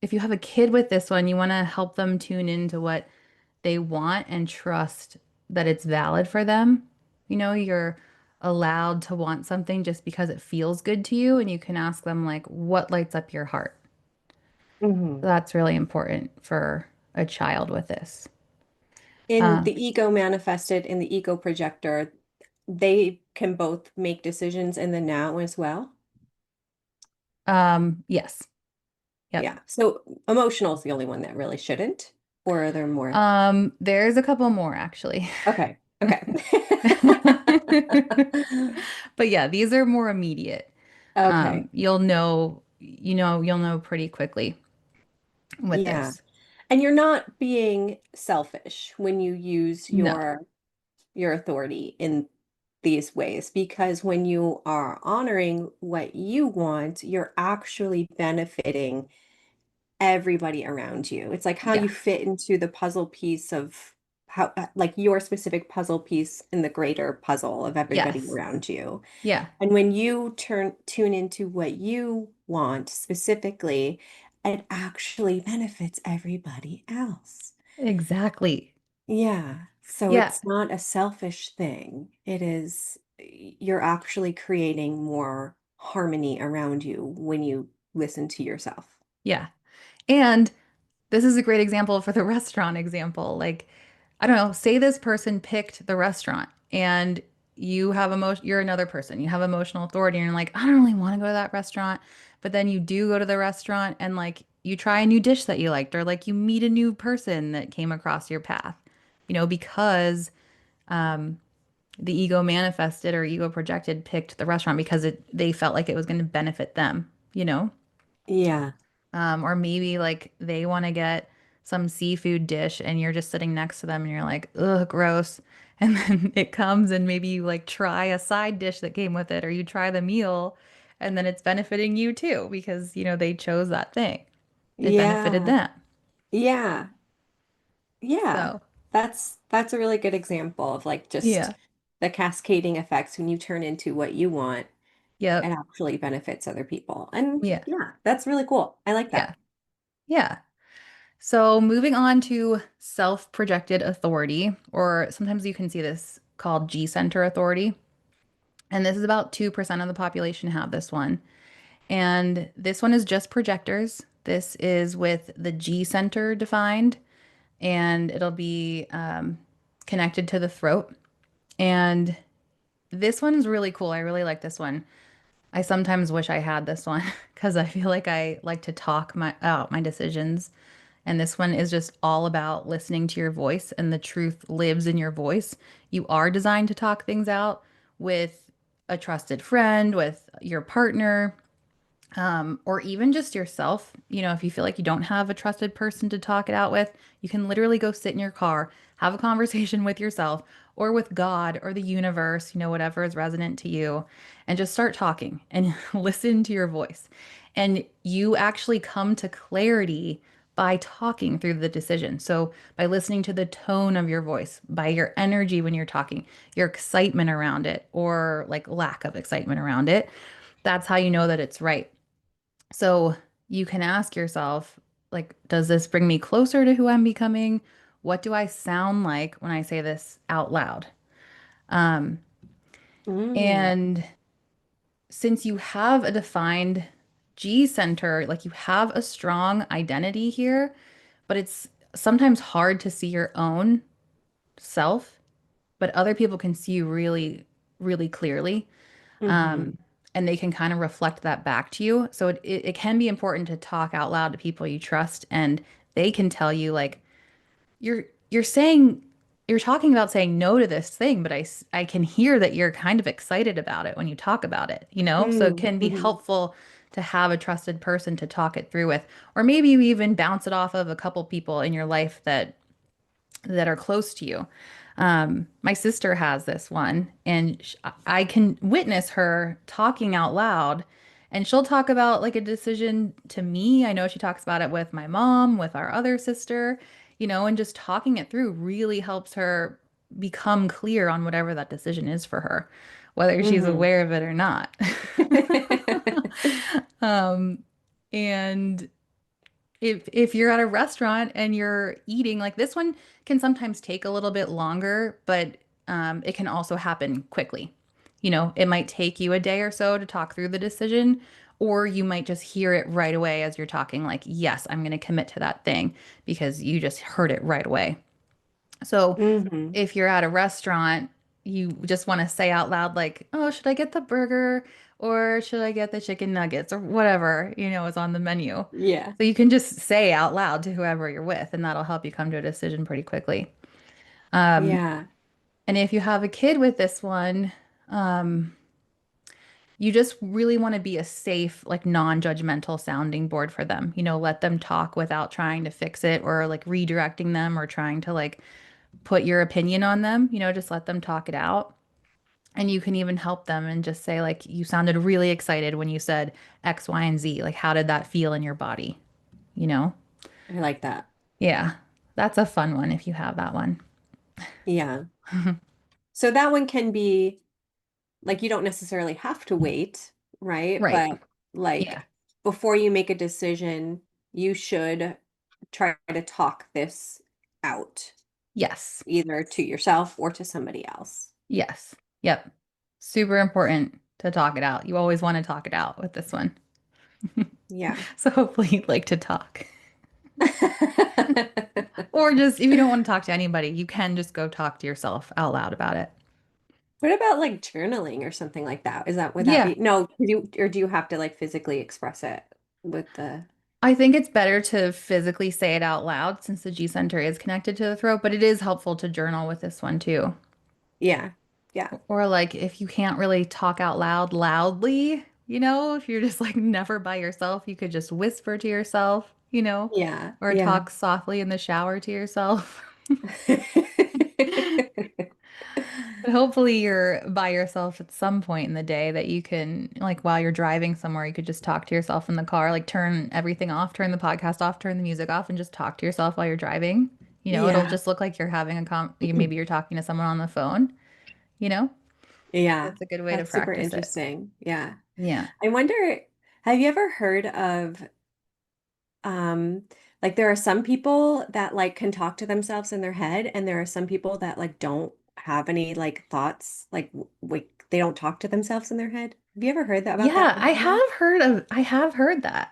if you have a kid with this one, you want to help them tune into what they want and trust that it's valid for them. You're allowed to want something just because it feels good to you, and you can ask them like, what lights up your heart? Hmm. That's really important for a child with this. In Uh, the ego manifested in the ego projector, they can both make decisions in the now as well. yes. Yep. Yeah. So emotional is the only one that really shouldn't, or are there more? There's a couple more actually. Okay. Okay. But yeah, these are more immediate. Okay. You'll know pretty quickly with Yeah. this. And you're not being selfish when you use No. your authority in these ways, because when you are honoring what you want, you're actually benefiting everybody around you. It's like how Yeah. you fit into the puzzle piece of how, like your specific puzzle piece in the greater puzzle of everybody Yes. around you. Yeah. And when you tune into what you want specifically, it actually benefits everybody else. Exactly. Yeah. So Yeah. it's not a selfish thing. It is, you're actually creating more harmony around you when you listen to yourself. Yeah. And this is a great example for the restaurant example. Like, I don't know, say this person picked the restaurant and you're another person. You have emotional authority and you're like, I don't really want to go to that restaurant. But then you do go to the restaurant and like you try a new dish that you liked, or like you meet a new person that came across your path, because um, the ego manifested or ego projected picked the restaurant because they felt like it was going to benefit them. Yeah. Or maybe like they want to get some seafood dish and you're just sitting next to them and you're like, ugh, gross. And then it comes and maybe you like try a side dish that came with it, or you try the meal and then it's benefiting you too because they chose that thing. It benefited Yeah. them. Yeah. Yeah. So, That's a really good example of like just yeah. the cascading effects when you turn into what you want, it Yep. actually benefits other people. And Yeah. yeah, that's really cool. I like Yeah. that. Yeah. So, moving on to self-projected authority, or sometimes you can see this called G-center authority. And this is about 2% of the population have this one. And this one is just projectors. This is with the G center defined, and it'll be connected to the throat. And this one's really cool. I really like this one. I sometimes wish I had this one because I feel like I like to talk out my decisions. And this one is just all about listening to your voice, and the truth lives in your voice. You are designed to talk things out with a trusted friend, with your partner, or even just yourself. If you feel like you don't have a trusted person to talk it out with, you can literally go sit in your car, have a conversation with yourself or with God or the universe, whatever is resonant to you, and just start talking and listen to your voice. And you actually come to clarity by talking through the decision. So, by listening to the tone of your voice, by your energy when you're talking, your excitement around it, or like lack of excitement around it, that's how you know that it's right. So you can ask yourself, like, does this bring me closer to who I'm becoming? What do I sound like when I say this out loud? Um, Mm. and since you have a defined G center, like you have a strong identity here, but it's sometimes hard to see your own self, but other people can see you really, really clearly. Hmm. um, and they can kind of reflect that back to you. So it can be important to talk out loud to people you trust, and they can tell you like you're you're saying you're talking about saying no to this thing, but I can hear that you're kind of excited about it when you talk about it. So it Mm. can be Hmm. helpful to have a trusted person to talk it through with, or maybe you even bounce it off of a couple people in your life that are close to you. My sister has this one, and I can witness her talking out loud. And she'll talk about like a decision to me. I know she talks about it with my mom, with our other sister, and just talking it through really helps her become clear on whatever that decision is for her, whether she's Hmm. aware of it or not. Um, and if you're at a restaurant and you're eating, like this one can sometimes take a little bit longer, but it can also happen quickly. It might take you a day or so to talk through the decision, or you might just hear it right away as you're talking, like, yes, I'm going to commit to that thing because you just heard it right away. So Hmm. if you're at a restaurant, you just want to say out loud, like, oh, should I get the burger? Or should I get the chicken nuggets or whatever, is on the menu? Yeah. So you can just say out loud to whoever you're with, and that'll help you come to a decision pretty quickly. Um, Yeah. and if you have a kid with this one, you just really want to be a safe, like non-judgmental sounding board for them. Let them talk without trying to fix it or like redirecting them or trying to like put your opinion on them. Just let them talk it out. And you can even help them and just say, like, you sounded really excited when you said X, Y, and Z. Like, how did that feel in your body? You know? I like that. Yeah. That's a fun one if you have that one. Yeah. So that one can be like you don't necessarily have to wait, right? Right. But Yeah. like before you make a decision, you should try to talk this out, Yes. either to yourself or to somebody else. Yes. Yep. Super important to talk it out. You always want to talk it out with this one. Yeah. So hopefully you'd like to talk. Or just if you don't want to talk to anybody, you can just go talk to yourself out loud about it. What about like journaling or something like that? Would that Yeah. be no, do you have to like physically express it with the I think it's better to physically say it out loud since the G center is connected to the throat, but it is helpful to journal with this one too. yeah. Yeah. Or like if you can't really talk out loud loudly, if you're just like never by yourself, you could just whisper to yourself, Yeah. or Yeah. talk softly in the shower to yourself. But hopefully you're by yourself at some point in the day that you can, like while you're driving somewhere, you could just talk to yourself in the car, like turn everything off, turn the podcast off, turn the music off, and just talk to yourself while you're driving. It'll Yeah. just look like you're having maybe you're talking to someone on the phone, you know? Yeah. That's a good way to That's super practice it. interesting. Yeah. Yeah. I wonder, have you ever heard of um like there are some people that like can talk to themselves in their head and there are some people that like don't have any like thoughts like they don't talk to themselves in their head. Have you ever heard that about that Yeah, before? I have heard that.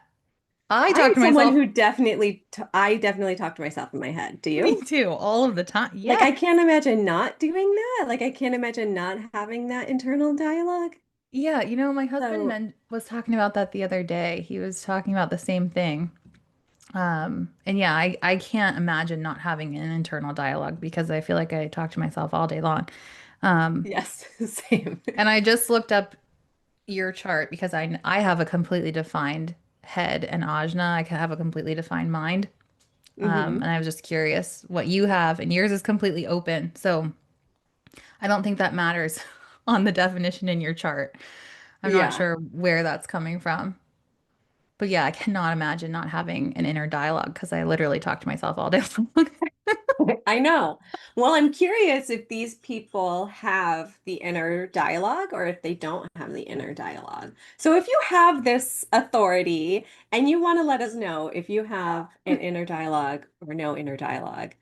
I talk I'm to someone myself, who I definitely talk to myself in my head. Do me you? too, all of the time. Like Yeah. I can't imagine not doing that. Like I can't imagine not having that internal dialogue. Yeah, my husband So, was talking about that the other day. He was talking about the same thing. And yeah, I can't imagine not having an internal dialogue because I feel like I talk to myself all day long. Um, yes, same. and I just looked up your chart because I have a completely defined head and ajna. I can have a completely defined mind. And Hmm. I was just curious what you have, and yours is completely open. So I don't think that matters on the definition in your chart. I'm not Yeah. sure where that's coming from. But yeah, I cannot imagine not having an inner dialogue because I literally talk to myself all day long. I know. Well, I'm curious if these people have the inner dialogue or if they don't have the inner dialogue. So if you have this authority and you want to let us know if you have an inner dialogue or no inner dialogue,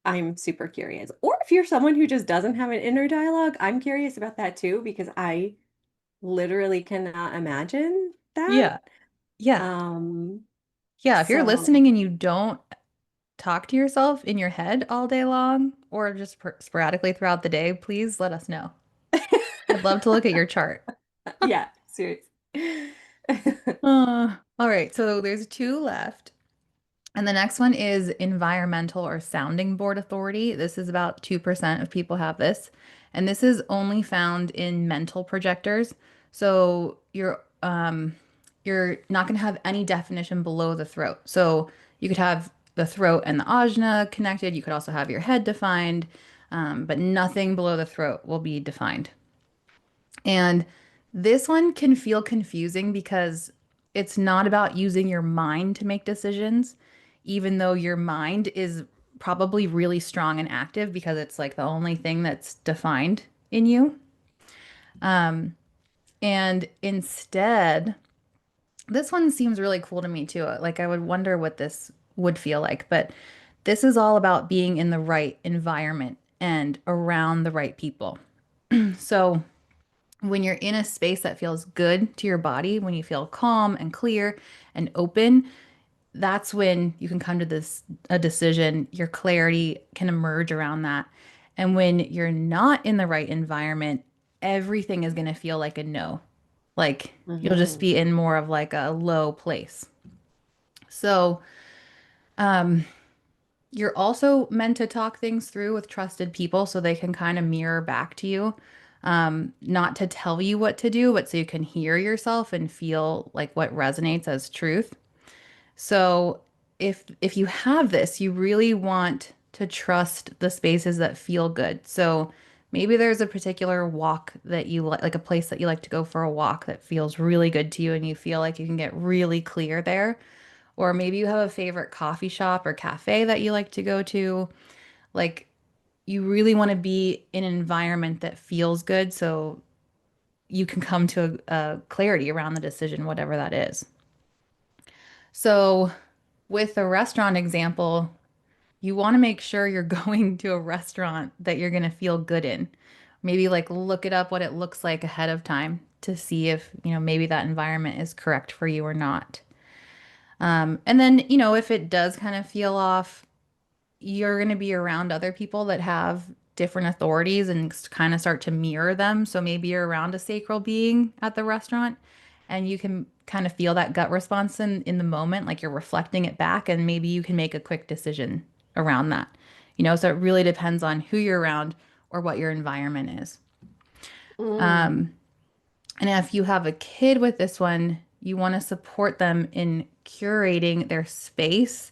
I'm super curious. Or if you're someone who just doesn't have an inner dialogue, I'm curious about that too because I literally cannot imagine that. Yeah. Yeah. Um, Yeah. If you're so listening and you don't talk to yourself in your head all day long or just sporadically throughout the day, please let us know. I'd love to look at your chart. yeah, seriously. All right. So there's two left. And the next one is environmental or sounding board authority. This is about 2% of people have this. And this is only found in mental projectors. So you're not going to have any definition below the throat. So you could have the throat and the ajna connected. You could also have your head defined, but nothing below the throat will be defined. And this one can feel confusing because it's not about using your mind to make decisions, even though your mind is probably really strong and active because it's like the only thing that's defined in you. And instead, this one seems really cool to me too. Like I would wonder what this would feel like, but this is all about being in the right environment and around the right people. So when you're in a space that feels good to your body, when you feel calm and clear and open, that's when you can come to this a decision. Your clarity can emerge around that. And when you're not in the right environment, everything is going to feel like a no. Like you'll just Hmm. be in more of like a low place. So, um, you're also meant to talk things through with trusted people so they can kind of mirror back to you. Not to tell you what to do, but so you can hear yourself and feel like what resonates as truth. So if you have this, you really want to trust the spaces that feel good. So maybe there's a particular walk that you like a place that you like to go for a walk that feels really good to you and you feel like you can get really clear there. Or maybe you have a favorite coffee shop or cafe that you like to go to. Like you really want to be in an environment that feels good so you can come to a clarity around the decision, whatever that is. So with the restaurant example, you want to make sure you're going to a restaurant that you're going to feel good in. Maybe like look it up what it looks like ahead of time to see if, maybe that environment is correct for you or not. And then, if it does kind of feel off, you're going to be around other people that have different authorities and kind of start to mirror them. So maybe you're around a sacral being at the restaurant and you can kind of feel that gut response in the moment, like you're reflecting it back, and maybe you can make a quick decision around that. So it really depends on who you're around or what your environment is. Mm. Um, and if you have a kid with this one, you want to support them in curating their space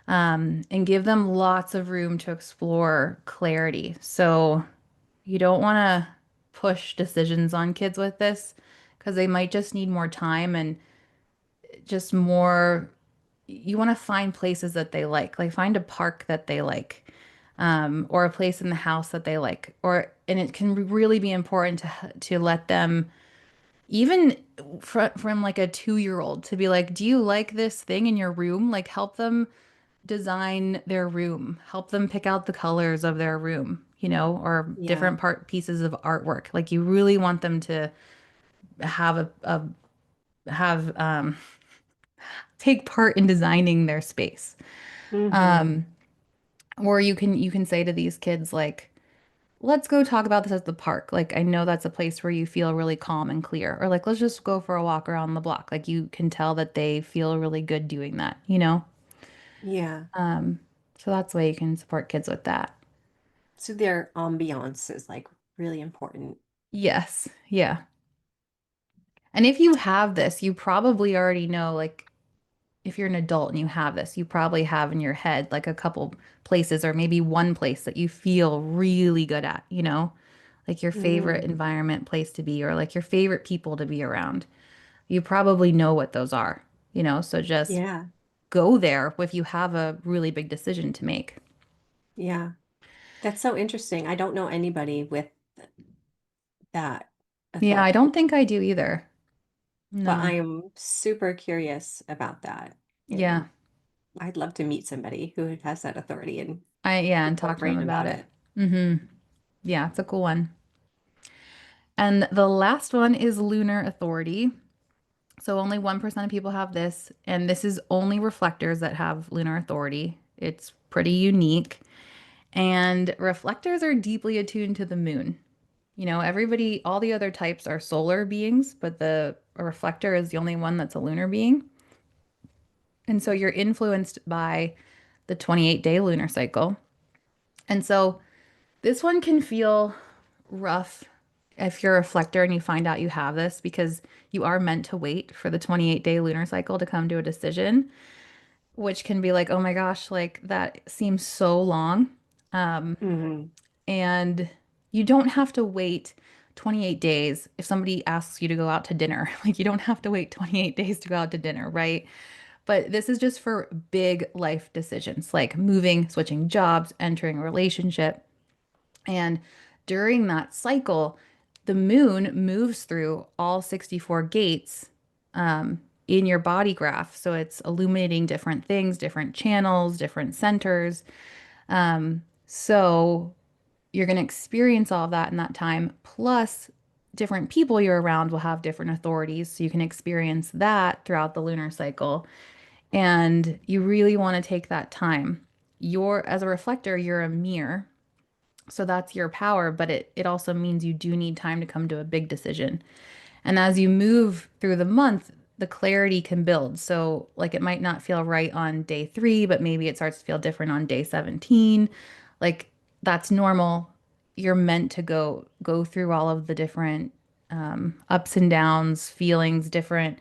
and give them lots of room to explore clarity. So you don't want to push decisions on kids with this because they might just need more time and just more. You want to find places that they like find a park that they like, or a place in the house that they like, and it can really be important to let them even from like a 2-year old to be like, do you like this thing in your room? Like help them design their room, help them pick out the colors of their room, or Yeah. different pieces of artwork. Like you really want them to have have take part in designing their space. Hmm. Um, or you can say to these kids like, let's go talk about this at the park. Like I know that's a place where you feel really calm and clear. Or like let's just go for a walk around the block. Like you can tell that they feel really good doing that. Yeah. Um, so that's the way you can support kids with that. So their ambiance is like really important. Yes. Yeah. And if you have this, you probably already know, like, if you're an adult and you have this, you probably have in your head like a couple places or maybe one place that you feel really good at, like your favorite Mm. environment place to be or like your favorite people to be around. You probably know what those are, so just Yeah. go there if you have a really big decision to make. Yeah. That's so interesting. I don't know anybody with that Yeah, I authority, don't think I do either. but I No. am super curious about that. Yeah. And I'd love to meet somebody who has that authority and Yeah, pick and their talk to them brain about about it. it. Yeah, it's a cool one. And the last one is lunar authority. So only 1% of people have this, and this is only reflectors that have lunar authority. It's pretty unique. And reflectors are deeply attuned to the moon. Everybody, all the other types are solar beings, but the a reflector is the only one that's a lunar being. And so you're influenced by the 28-day lunar cycle. And so this one can feel rough if you're a reflector and you find out you have this because you are meant to wait for the 28-day lunar cycle to come to a decision, which can be like, oh my gosh, like that seems so long. Hmm. And you don't have to wait 28 days if somebody asks you to go out to dinner. Like you don't have to wait 28 days to go out to dinner, right? But this is just for big life decisions like moving, switching jobs, entering a relationship. And during that cycle, the moon moves through all 64 gates in your body graph. So it's illuminating different things, different channels, different centers. So you're going to experience all of that in that time. Plus, different people you're around will have different authorities. So you can experience that throughout the lunar cycle. And you really want to take that time. As a reflector, you're a mirror. So that's your power, but it also means you do need time to come to a big decision. And as you move through the month, the clarity can build. So, like, it might not feel right on day 3, but maybe it starts to feel different on day 17. Like, that's normal. You're meant to go through all of the different ups and downs, feelings, different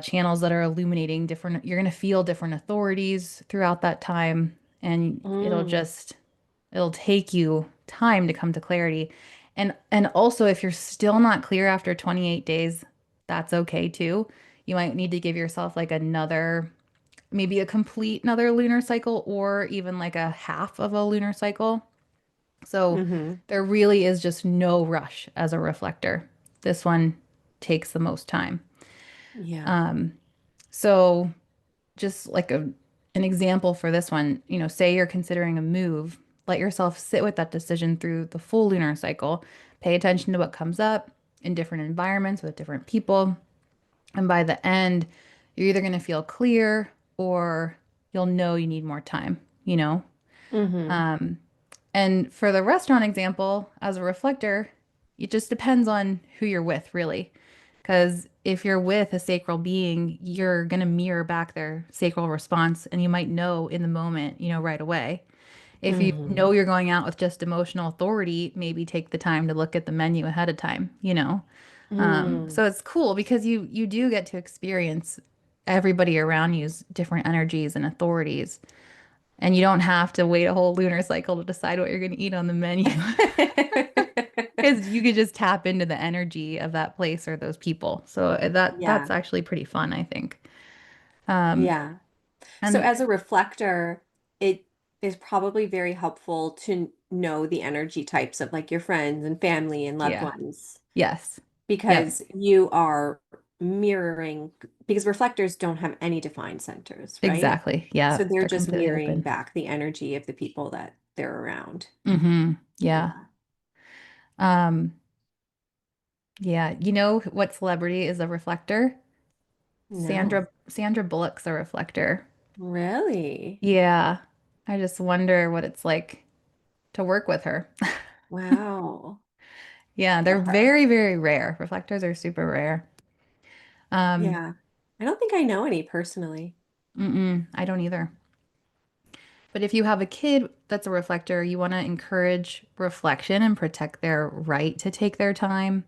channels that are illuminating different. You're going to feel different authorities throughout that time, and Mm, it'll take you time to come to clarity. And also, if you're still not clear after 28 days, that's okay too. You might need to give yourself like another, maybe a complete another lunar cycle, or even like a half of a lunar cycle. So hmm. there really is just no rush as a reflector. This one takes the most time. Yeah. So just like an example for this one, say you're considering a move, let yourself sit with that decision through the full lunar cycle. Pay attention to what comes up in different environments with different people. And by the end, you're either going to feel clear or you'll know you need more time. Hmm. And for the restaurant example, as a reflector, it just depends on who you're with, really. Because if you're with a sacral being, you're going to mirror back their sacral response, and you might know in the moment, right away. If you Hmm. know you're going out with just emotional authority, maybe take the time to look at the menu ahead of time. Mm. So it's cool because you do get to experience everybody around you's different energies and authorities. And you don't have to wait a whole lunar cycle to decide what you're going to eat on the menu. Because you could just tap into the energy of that place or those people. So that's Yeah. actually pretty fun, I think. Um, Yeah. So and as a reflector, it is probably very helpful to know the energy types of like your friends and family and loved yeah, ones yes, yep, because you are mirroring, because reflectors don't have any defined centers, right? exactly. Yeah, So they're they're just completely mirroring open. back the energy of the people that they're around. Yeah. Yeah. Um, yeah. You know what celebrity is a reflector? No. Sandra Bullock's a reflector. Really? Yeah. I just wonder what it's like to work with her. Wow. Yeah, For they're her. very, very rare. Reflectors are super rare. Um, Yeah. I don't think I know any personally. I don't either. But if you have a kid that's a reflector, you want to encourage reflection and protect their right to take their time.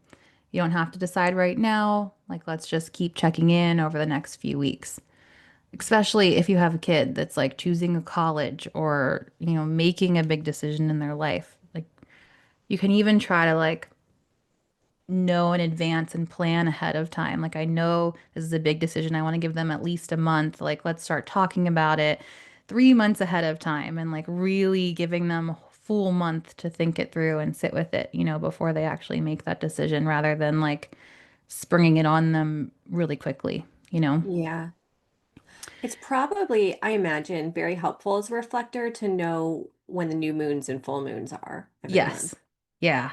You don't have to decide right now. Like, let's just keep checking in over the next few weeks. Especially if you have a kid that's like choosing a college or, making a big decision in their life. Like, you can even try to like know in advance and plan ahead of time. Like, I know this is a big decision. I want to give them at least a month. Like, let's start talking about it 3 months ahead of time and like really giving them a full month to think it through and sit with it, before they actually make that decision rather than like springing it on them really quickly. Yeah. It's probably, I imagine, very helpful as a reflector to know when the new moons and full moons are every Yes. month. Yeah.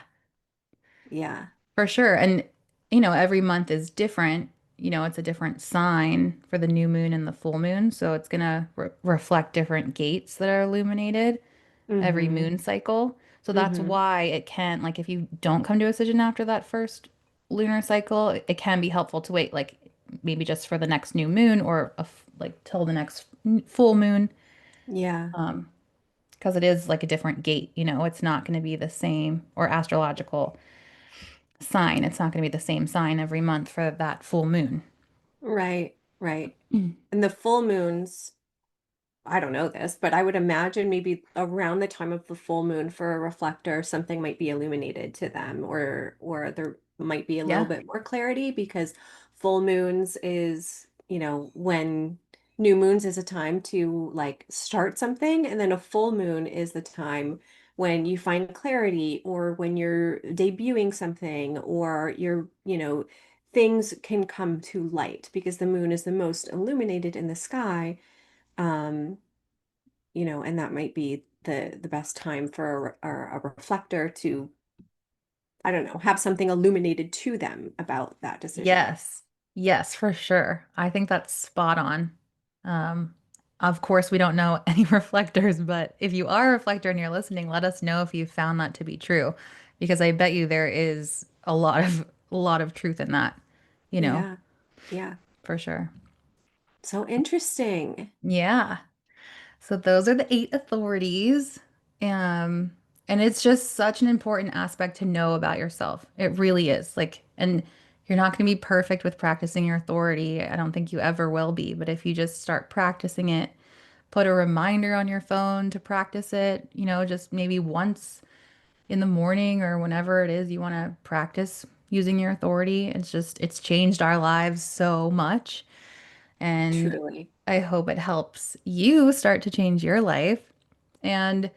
Yeah. For sure. And, every month is different. It's a different sign for the new moon and the full moon. So it's going to reflect different gates that are illuminated every Mm-hmm. moon cycle. So that's Mm-hmm. why it can, like, if you don't come to a decision after that first lunar cycle, it can be helpful to wait, like, maybe just for the next new moon or like till the next full moon. Yeah. Because it is like a different gate. It's not going to be the same or astrological sign. It's not going to be the same sign every month for that full moon. Right. Right. Mm. And the full moons, I don't know this, but I would imagine maybe around the time of the full moon for a reflector, something might be illuminated to them, or there might be a little Yeah. bit more clarity because full moons is, when new moons is a time to like start something, and then a full moon is the time when you find clarity or when you're debuting something or things can come to light because the moon is the most illuminated in the sky. Um, and that might be the best time for a reflector to, I don't know, have something illuminated to them about that decision. Yes. Yes, for sure. I think that's spot on. Um, of course, we don't know any reflectors, but if you are a reflector and you're listening, let us know if you found that to be true, because I bet you there is a lot of a lot of truth in that, you know, Yeah. Yeah. for sure. So interesting. Yeah. So those are the eight authorities. Um, and it's just such an important aspect to know about yourself. It really is. Like, and you're not going to be perfect with practicing your authority. I don't think you ever will be. But if you just start practicing it, put a reminder on your phone to practice it, just maybe once in the morning or whenever it is you want to practice using your authority. It's changed our lives so much. And Truly. I hope it helps you start to change your life. And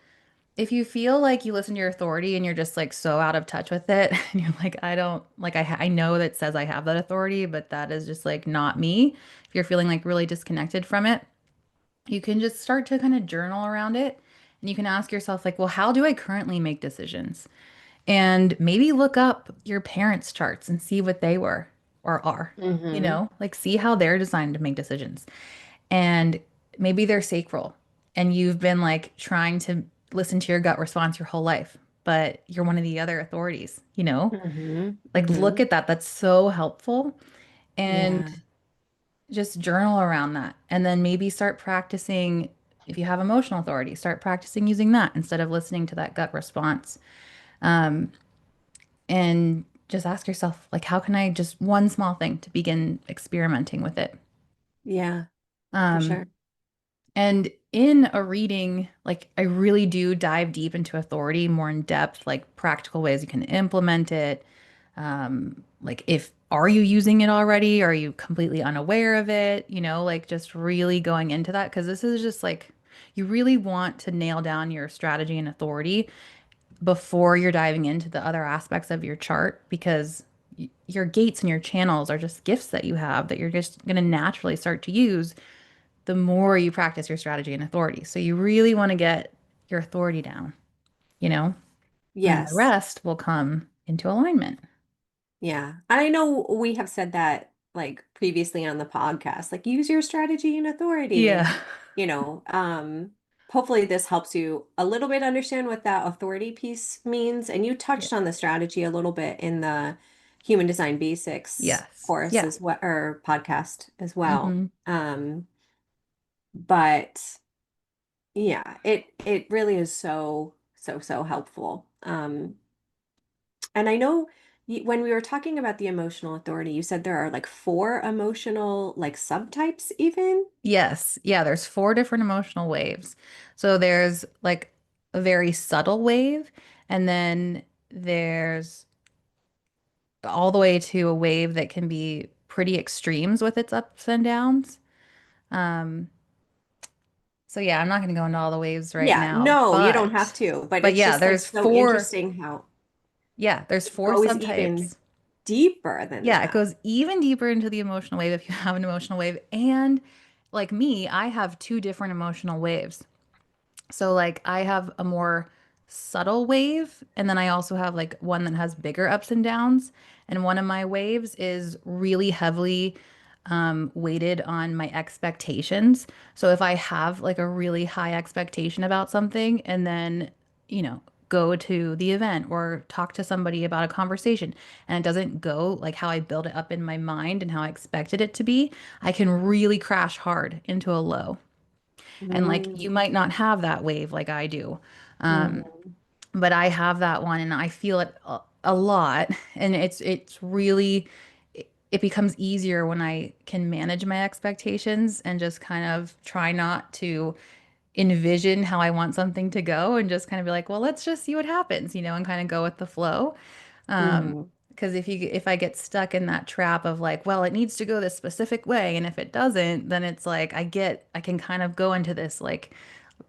if you feel like you listen to your authority and you're just like so out of touch with it, and you're like, I don't like, I know that says I have that authority, but that is just like not me. If you're feeling like really disconnected from it, you can just start to kind of journal around it. And you can ask yourself, like, well, how do I currently make decisions? And maybe look up your parents' charts and see what they were or are, Mm-hmm. like see how they're designed to make decisions. And maybe they're sacral and you've been like trying to listen to your gut response your whole life, but you're one of the other authorities, Mm-hmm. like look Mm-hmm. at that. That's so helpful. And Yeah. just journal around that. And then maybe start practicing. If you have emotional authority, start practicing using that instead of listening to that gut response. Um, and just ask yourself, like, how can I just one small thing to begin experimenting with it? Yeah, for Um, sure. and in a reading, like, I really do dive deep into authority more in depth, like practical ways you can implement it. Like, if are you using it already? Are you completely unaware of it? Like just really going into that because this is just like you really want to nail down your strategy and authority before you're diving into the other aspects of your chart because your gates and your channels are just gifts that you have that you're just going to naturally start to use the more you practice your strategy and authority. So you really want to get your authority down, you know, and then the Yes. rest will come into alignment. Yeah. And I know we have said that like previously on the podcast, like use your strategy and authority, Yeah. you know, hopefully this helps you a little bit understand what that authority piece means. And you Yeah. touched on the strategy a little bit in the Human Design Basics Yes. course Yeah. as well, or podcast as well. Hmm. But yeah, it really is so helpful. And I know when we were talking about the emotional authority, you said there are like four emotional like subtypes even. Yes. Yeah. There's four different emotional waves. So there's like a very subtle wave, and then there's all the way to a wave that can be pretty extremes with its ups and downs. Um, so yeah, I'm not going to go into all the waves right Yeah, now, no, you don't have but to, but but it's yeah, just like there's so four. interesting how Yeah, there's it four goes even subtypes. deeper than Yeah, it that. goes even deeper into the emotional wave if you have an emotional wave. And like me, I have two different emotional waves. So like I have a more subtle wave and then I also have like one that has bigger ups and downs. And one of my waves is really heavily weighted on my expectations. So if I have like a really high expectation about something and then, go to the event or talk to somebody about a conversation and it doesn't go like how I build it up in my mind and how I expected it to be, I can really crash hard into a low. And like you Mm, might not have that wave like I do. Um, mhm, but I have that one and I feel it a lot. And it's really it becomes easier when I can manage my expectations and just kind of try not to envision how I want something to go and just kind of be like, well, let's just see what happens, and kind of go with the flow. mhm. Because if I get stuck in that trap of like, well, it needs to go this specific way, and if it doesn't, then it's like I can kind of go into this like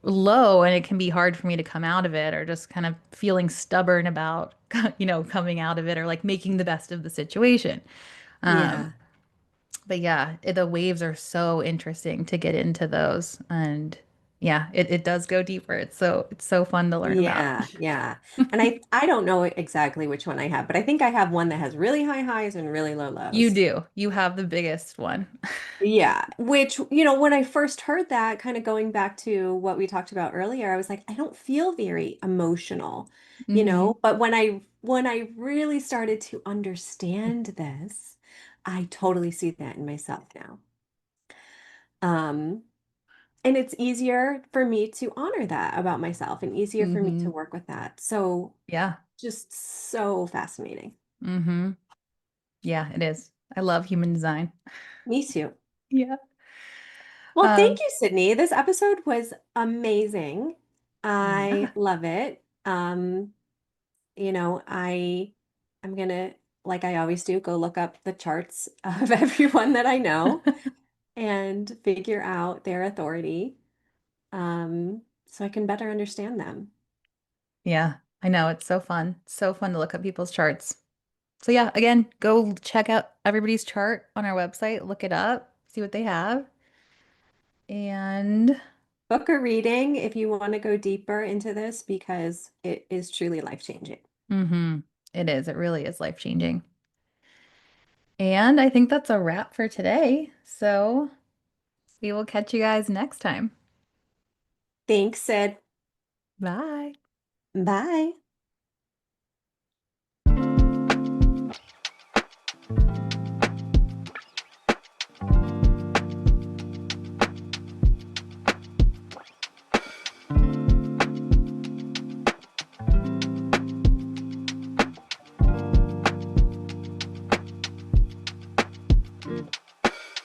low, and it can be hard for me to come out of it, or just kind of feeling stubborn about coming out of it, or like making the best of the situation. Um, Yeah. but yeah, the waves are so interesting to get into those, and Yeah, it does go deeper. It's so fun to learn about. Yeah, yeah. And I don't know exactly which one I have, but I think I have one that has really high highs and really low You lows. do. You have the biggest one. Yeah, which, when I first heard that, kind of going back to what we talked about earlier, I was like, I don't feel very emotional, Hmm. but when I really started to understand this, I totally see that in myself now. Um, and it's easier for me to honor that about myself and easier for me to Hmm. work with that. So Yeah. just so fascinating. Hmm. Yeah, it is. I love human design. Me too. Yeah. Well, thank Um, you, Sydney. This episode was amazing. I yeah. love it. I'm gonna, like I always do, go look up the charts of everyone that I know and figure out their authority, so I can better understand them. Yeah. I know. It's so fun. So fun to look at people's charts. So yeah, again, go check out everybody's chart on our website, look it up, see what they have. And Book a reading if you want to go deeper into this because it is truly life-changing. it is. It really is life-changing. And I think that's a wrap for today. So we will catch you guys next time. Thanks, Sid. Bye. Bye.